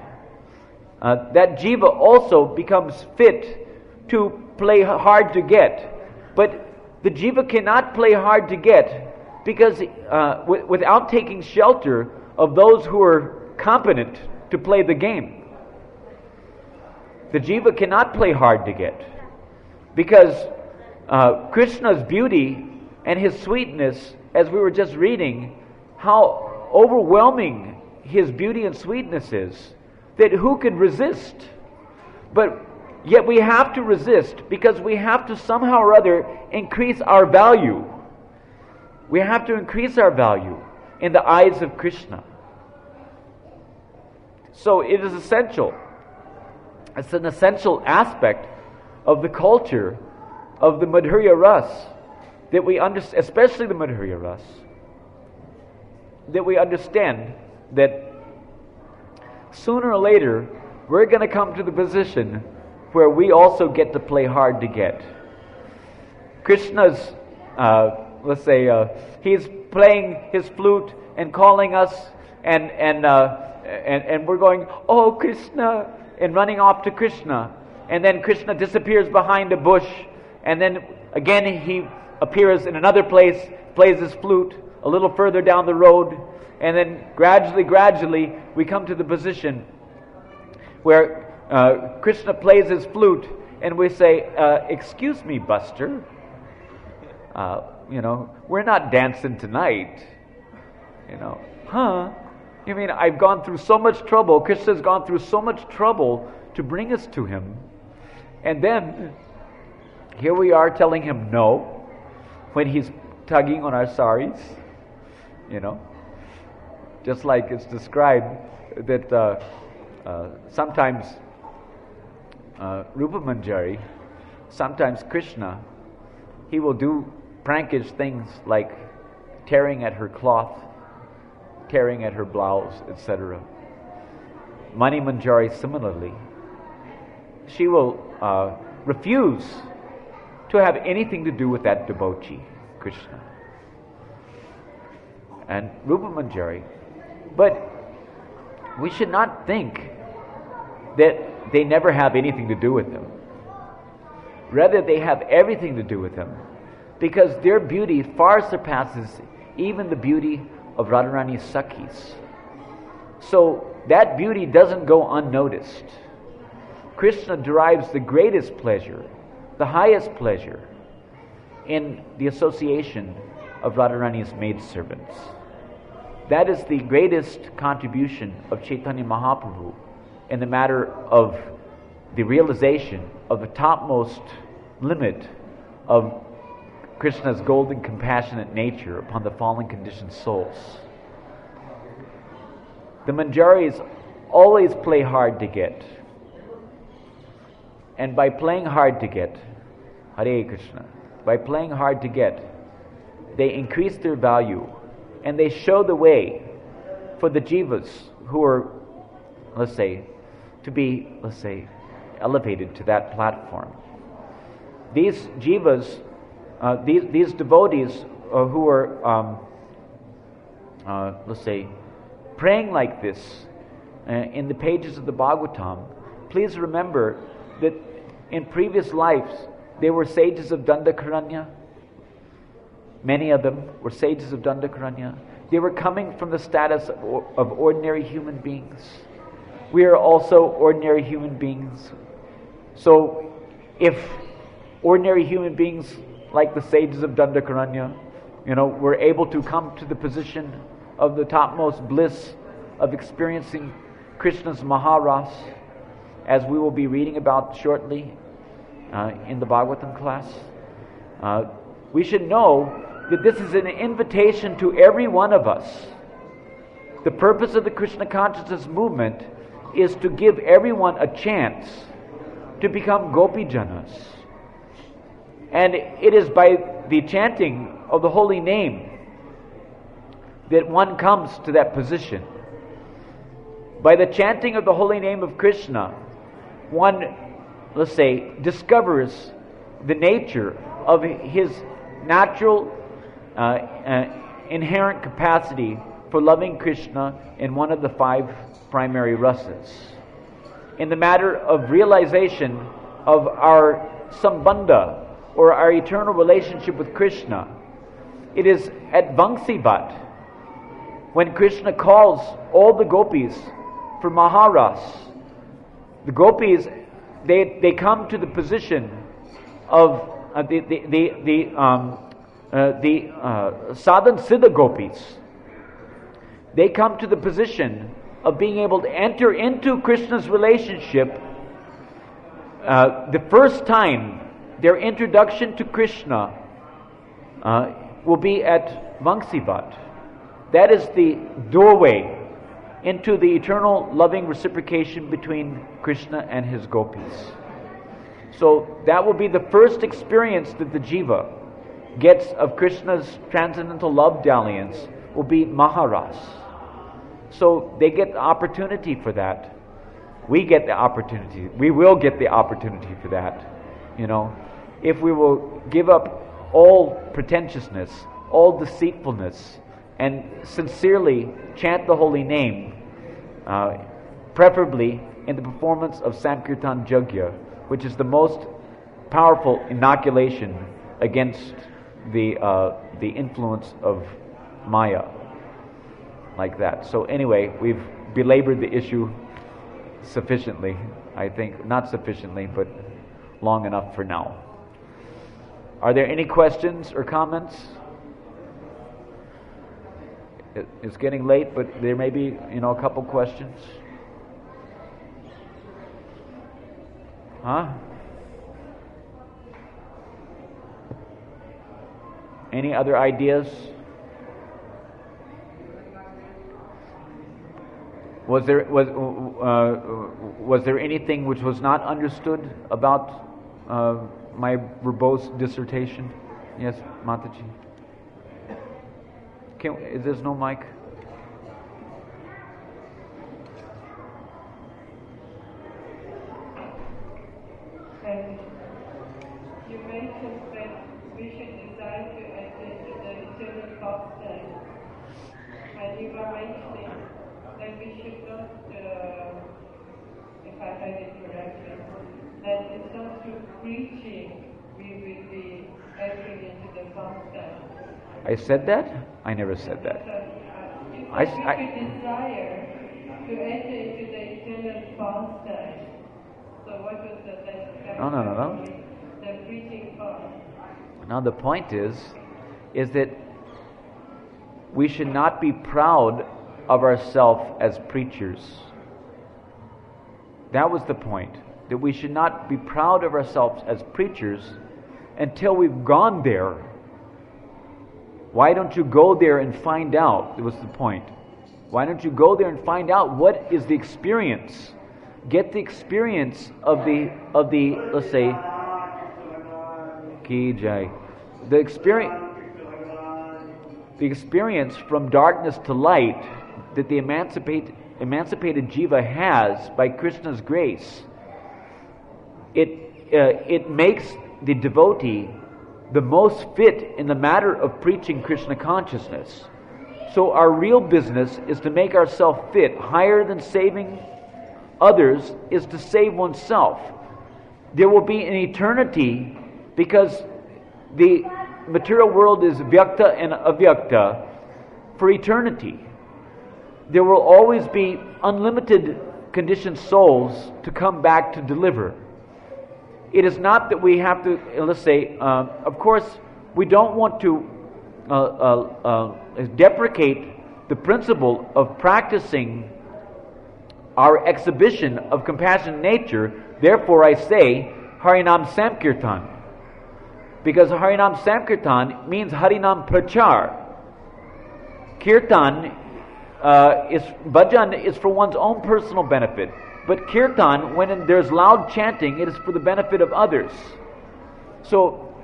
that jiva also becomes fit to play hard to get. But the jiva cannot play hard to get because without taking shelter of those who are competent to play the game. The jiva cannot play hard to get because Krishna's beauty and his sweetness, as we were just reading, how overwhelming his beauty and sweetness is, that who could resist? But yet we have to resist because we have to somehow or other increase our value. We have to increase our value in the eyes of Krishna. So it is essential. It's an essential aspect of the culture of the Madhurya Ras that we understand, especially the Madhurya Ras, that we understand that sooner or later we're going to come to the position where we also get to play hard to get. Krishna's, let's say, he's playing his flute and calling us, and we're going, "Oh, Krishna," and running off to Krishna. And then Krishna disappears behind a bush, and then again he appears in another place, plays his flute a little further down the road, and then gradually we come to the position where Krishna plays his flute, and we say, "Excuse me, Buster, we're not dancing tonight." Huh? You mean I've gone through so much trouble, Krishna's gone through so much trouble to bring us to him, and then here we are telling him no when he's tugging on our saris, just like it's described that sometimes Rupa Manjari, sometimes Krishna, he will do prankish things like tearing at her cloth, tearing at her blouse, etc. Mani Manjari similarly. She will refuse to have anything to do with that devotee, Krishna. And Rupa Manjari. But we should not think that they never have anything to do with him. Rather, they have everything to do with him, because their beauty far surpasses even the beauty of Radharani's Sakhis. So that beauty doesn't go unnoticed. Krishna derives the greatest pleasure, the highest pleasure, in the association of Radharani's maidservants. That is the greatest contribution of Chaitanya Mahaprabhu in the matter of the realization of the topmost limit of Krishna's golden compassionate nature upon the fallen conditioned souls. The Manjaris always play hard to get. And by playing hard to get, Hare Krishna, by playing hard to get, they increase their value and they show the way for the jivas who are, to be elevated to that platform. These jivas, these devotees who are, praying like this in the pages of the Bhagavatam, please remember that in previous lives they were sages of Dandakaranya. Many of them were sages of Dandakaranya. They were coming from the status of ordinary human beings. We are also ordinary human beings. So if ordinary human beings like the sages of Dandakaranya, were able to come to the position of the topmost bliss of experiencing Krishna's Maharas, as we will be reading about shortly in the Bhagavatam class, we should know that this is an invitation to every one of us. The purpose of the Krishna consciousness movement is to give everyone a chance to become Gopi-janas. And it is by the chanting of the holy name that one comes to that position. By the chanting of the holy name of Krishna, one, discovers the nature of his natural inherent capacity for loving Krishna in one of the 5 primary rasas. in the matter of realization of our sambandha, or our eternal relationship with Krishna. It is at Vangsivat, when Krishna calls all the gopis for Maharas. The gopis, they come to the position of the Sadhan Siddha gopis. They come to the position of being able to enter into Krishna's relationship. The first time their introduction to Krishna will be at Vangsivat. That is the doorway into the eternal loving reciprocation between Krishna and his gopis. So that will be the first experience that the jiva gets of Krishna's transcendental love dalliance, will be Maharas. So they get the opportunity for that. We get the opportunity. We will get the opportunity for that. If we will give up all pretentiousness, all deceitfulness, and sincerely chant the holy name, preferably in the performance of Sankirtan Yajna, which is the most powerful inoculation against the influence of Maya, like that. So anyway, we've belabored the issue sufficiently, I think. Not sufficiently, but long enough for now. Are there any questions or comments? It's getting late, but there may be, a couple questions. Huh? Any other ideas? Was there anything which was not understood about my verbose dissertation? Yes, Mataji. Is there no mic? You mentioned that we should desire to enter into the eternal pastime, and you were mentioning that we should not, if I heard it correctly, that it's not through preaching we will be entering into the pastime. I said that? I never said that. We should desire to enter into the eternal pastime. So what was that? No. The preaching part. Now the point is that we should not be proud of ourselves as preachers. That was the point. That we should not be proud of ourselves as preachers until we've gone there. Why don't you go there and find out? That was the point. Why don't you go there and find out what is the experience? Get the experience of the let's say, Ki Jai. The experience from darkness to light that the emancipated jiva has by Krishna's grace. It makes the devotee the most fit in the matter of preaching Krishna consciousness. So our real business is to make ourselves fit. Higher than saving others is to save oneself. There will be an eternity, because the material world is vyakta and avyakta for eternity. There will always be unlimited conditioned souls to come back to deliver. It is not that we have to, let's say, of course, we don't want to deprecate the principle of practicing our exhibition of compassionate nature. Therefore, I say Harinam Sankirtan, because Harinam Sankirtan means Harinam Prachar. Kirtan bhajan is for one's own personal benefit. But kirtan, when there's loud chanting, it is for the benefit of others. So,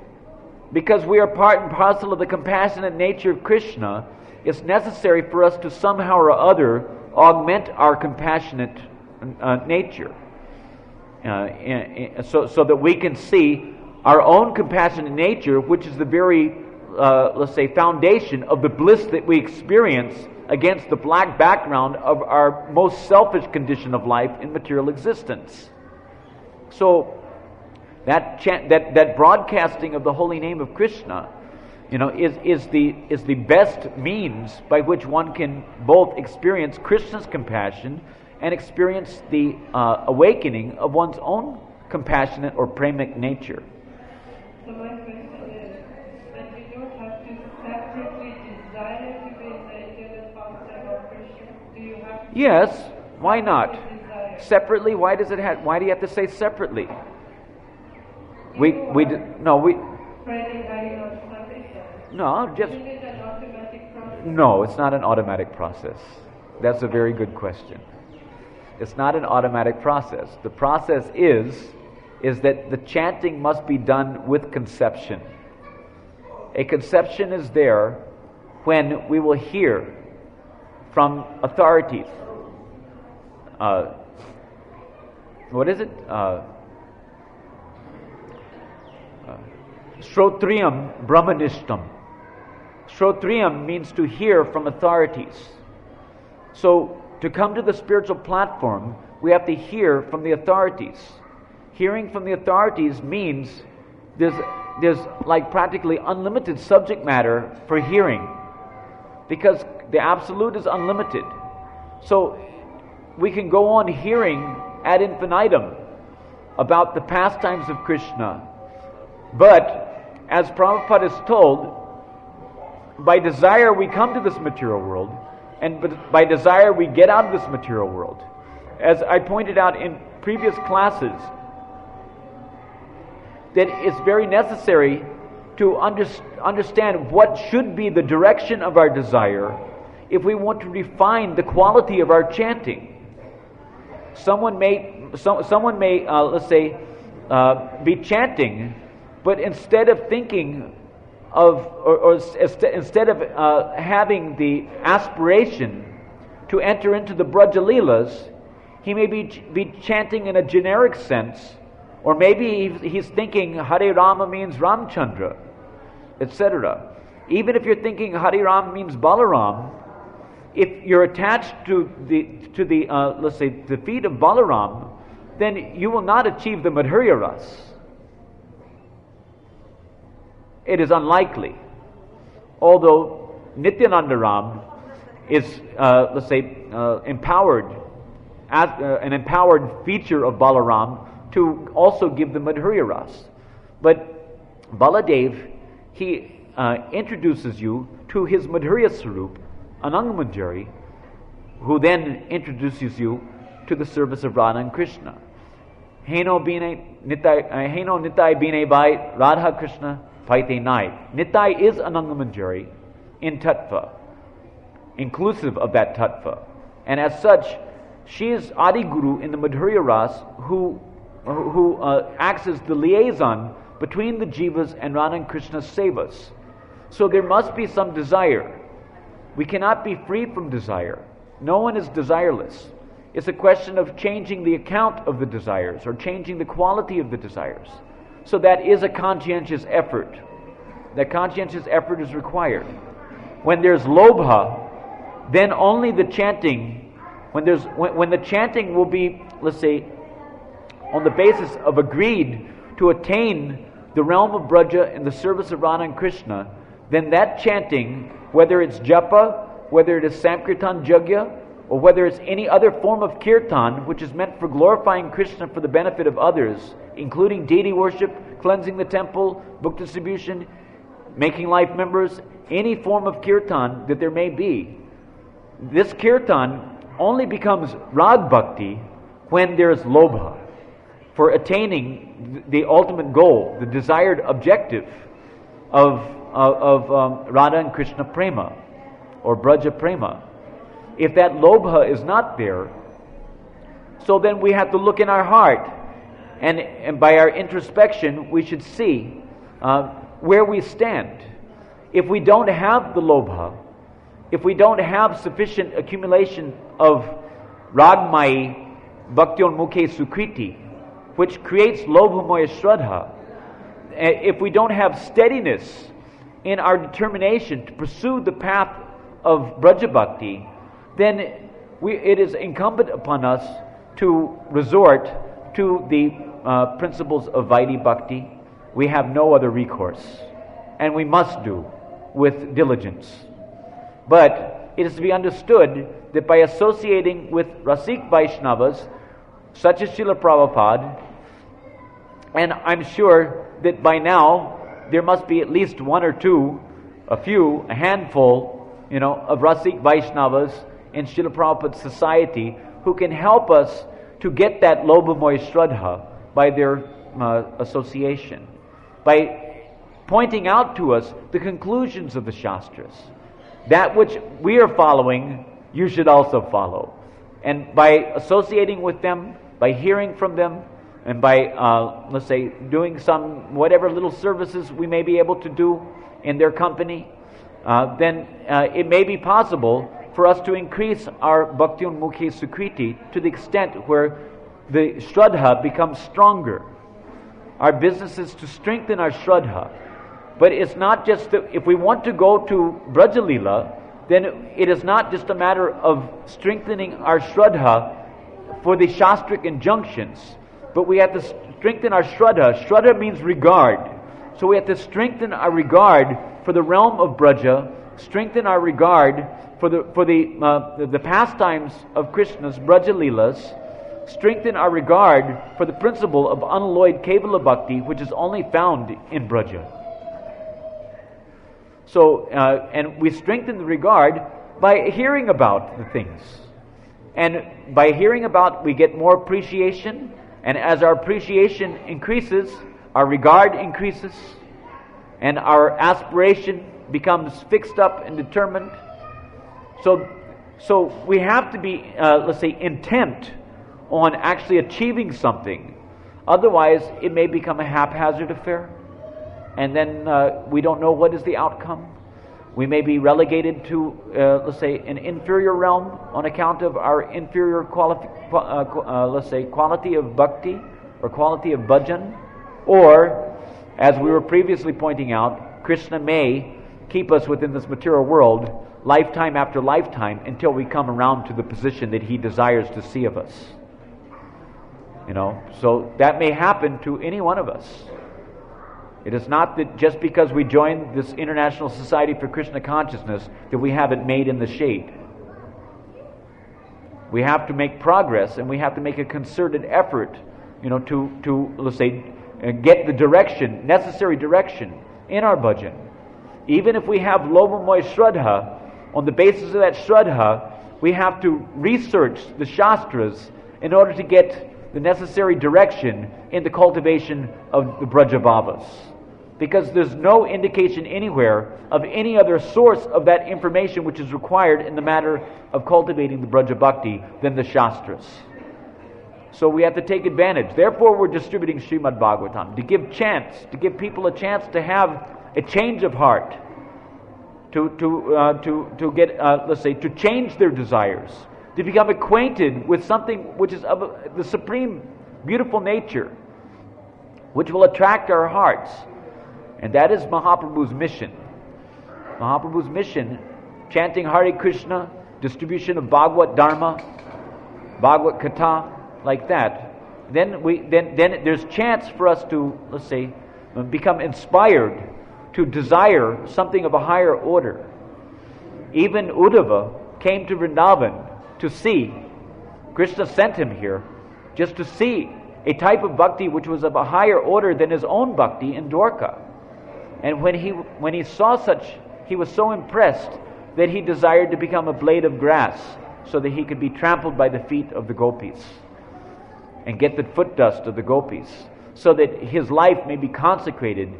because we are part and parcel of the compassionate nature of Krishna, it's necessary for us to somehow or other augment our compassionate nature. So that we can see our own compassionate nature, which is the very let's say, foundation of the bliss that we experience against the black background of our most selfish condition of life in material existence. So that broadcasting of the holy name of Krishna, is the best means by which one can both experience Krishna's compassion and experience the awakening of one's own compassionate or pramic nature. So my question is that we don't have to separately desire to be in the eternal pastime of Krishna. Do you have to? Yes. Why not? Desire? Separately? Why do you have to say separately? Spreading Hari or something. No, just Isn't it an automatic process? no. It's not an automatic process. That's a very good question. It's not an automatic process. The process is that the chanting must be done with conception. A conception is there when we will hear from authorities. What is it? Shrotriyam Brahmanishtam. Shrotriyam means to hear from authorities. So, to come to the spiritual platform, we have to hear from the authorities. Hearing from the authorities means there's like practically unlimited subject matter for hearing, because the absolute is unlimited. So we can go on hearing ad infinitum about the pastimes of Krishna. But as Prabhupada is told, by desire we come to this material world, and by desire we get out of this material world. As I pointed out in previous classes, that it's very necessary to understand what should be the direction of our desire if we want to refine the quality of our chanting. Someone may let's say, be chanting, but instead of thinking of, instead of having the aspiration to enter into the Braja Leelas, he may be chanting in a generic sense, or maybe he's thinking Hare Rama means Ramchandra, etc. Even if you're thinking Hare Ram means Balaram, if you're attached to the let's say the feet of Balaram, then you will not achieve the Madhurya Ras. It is unlikely. Although Nityananda Ram is, let's say, empowered, as an empowered feature of Balaram to also give the Madhurya Ras. But Baladev, he introduces you to his Madhurya Sarup, Anangamanjari, who then introduces you to the service of Radha and Krishna. Heno Nitai Bine Bai Radha Krishna Paite Nai. Nitai is Anangamanjari in Tattva, inclusive of that Tattva. And as such, she is Adi Guru in the Madhurya Ras, who acts as the liaison between the Jivas and Radha and Krishna's sevas. So there must be some desire. We cannot be free from desire. No one is desireless. It's a question of changing the account of the desires, or changing the quality of the desires. So that is a conscientious effort. That conscientious effort is required. When there's lobha, then only the chanting, when the chanting will be, let's say, on the basis of agreed to attain the realm of Braja in the service of Radha and Krishna, then that chanting, whether it's japa, whether it is Sankirtan Jagya, or whether it's any other form of kirtan, which is meant for glorifying Krishna for the benefit of others, including deity worship, cleansing the temple, book distribution, making life members, any form of kirtan that there may be. This kirtan only becomes rag bhakti when there is lobha, for attaining the ultimate goal, the desired objective of Radha and Krishna prema, or Braja prema. If that lobha is not there, so then we have to look in our heart, and by our introspection we should see where we stand. If we don't have the lobha, if we don't have sufficient accumulation of ragmayi bhaktion mukhe sukriti, which creates lobhamaya shraddha, if we don't have steadiness in our determination to pursue the path of Braja Bhakti, then it is incumbent upon us to resort to the principles of Vaidhi Bhakti. We have no other recourse, and we must do with diligence. But it is to be understood that by associating with Rasik Vaishnavas, such as Śrīla Prabhupāda, and I'm sure that by now there must be at least one or two, a handful, of Rasik Vaishnavas in Śrīla Prabhupāda's society who can help us to get that Lobhamoy Shraddha by their association, by pointing out to us the conclusions of the Shastras. That which we are following, you should also follow. And by associating with them, by hearing from them, and by, let's say, doing some whatever little services we may be able to do in their company, then it may be possible for us to increase our Bhakti Unmukhi Sukriti to the extent where the Shraddha becomes stronger. Our business is to strengthen our Shraddha. But it's not just that if we want to go to Braja Leela, then it is not just a matter of strengthening our Shraddha for the Shastric injunctions, but we have to strengthen our Shraddha. Shraddha means regard. So we have to strengthen our regard for the realm of Braja, strengthen our regard for the pastimes of Krishna's Braja Leelas, strengthen our regard for the principle of unalloyed Kevala Bhakti, which is only found in Braja. So, and we strengthen the regard by hearing about the things. And by hearing about, we get more appreciation. And as our appreciation increases, our regard increases. And our aspiration becomes fixed up and determined. So we have to be, let's say, intent on actually achieving something. Otherwise, it may become a haphazard affair. And then we don't know what is the outcome. We may be relegated to, let's say, an inferior realm on account of our inferior quality of bhakti or quality of bhajan. Or, as we were previously pointing out, Krishna may keep us within this material world lifetime after lifetime until we come around to the position that He desires to see of us. So that may happen to any one of us. It is not that just because we join this International Society for Krishna Consciousness that we have it made in the shade. We have to make progress, and we have to make a concerted effort, to let's say, get the necessary direction in our bhajan. Even if we have Lobhamoy Shraddha, on the basis of that Shraddha, we have to research the Shastras in order to get the necessary direction in the cultivation of the Brajabhavas. Because there's no indication anywhere of any other source of that information which is required in the matter of cultivating the Braja Bhakti than the Shastras. So we have to take advantage. Therefore, we're distributing Srimad Bhagavatam to give people a chance to have a change of heart, to get, let's say, to change their desires, to become acquainted with something which is of the supreme beautiful nature, which will attract our hearts. And that is Mahaprabhu's mission. Mahaprabhu's mission, chanting Hare Krishna, distribution of Bhagavad Dharma, Bhagavad Katha, like that. Then there's chance for us to, let's say, become inspired to desire something of a higher order. Even Uddhava came to Vrindavan to see. Krishna sent him here just to see a type of bhakti which was of a higher order than his own bhakti in Dwarka. And when he saw such, he was so impressed that he desired to become a blade of grass so that he could be trampled by the feet of the gopis and get the foot dust of the gopis, so that his life may be consecrated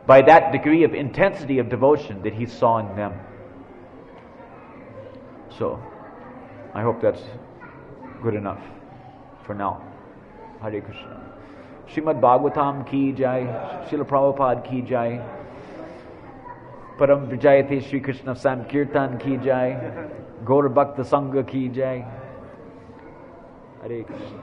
by that degree of intensity of devotion that he saw in them. So, I hope that's good enough for now. Hare Krishna. Srimad Bhagavatam ki jai, Śrīla Prabhupāda ki jai, Param Vijayate Shri Krishna Sankirtan ki jai, Gaura Bhakta Sangha ki jai. Hare Krishna.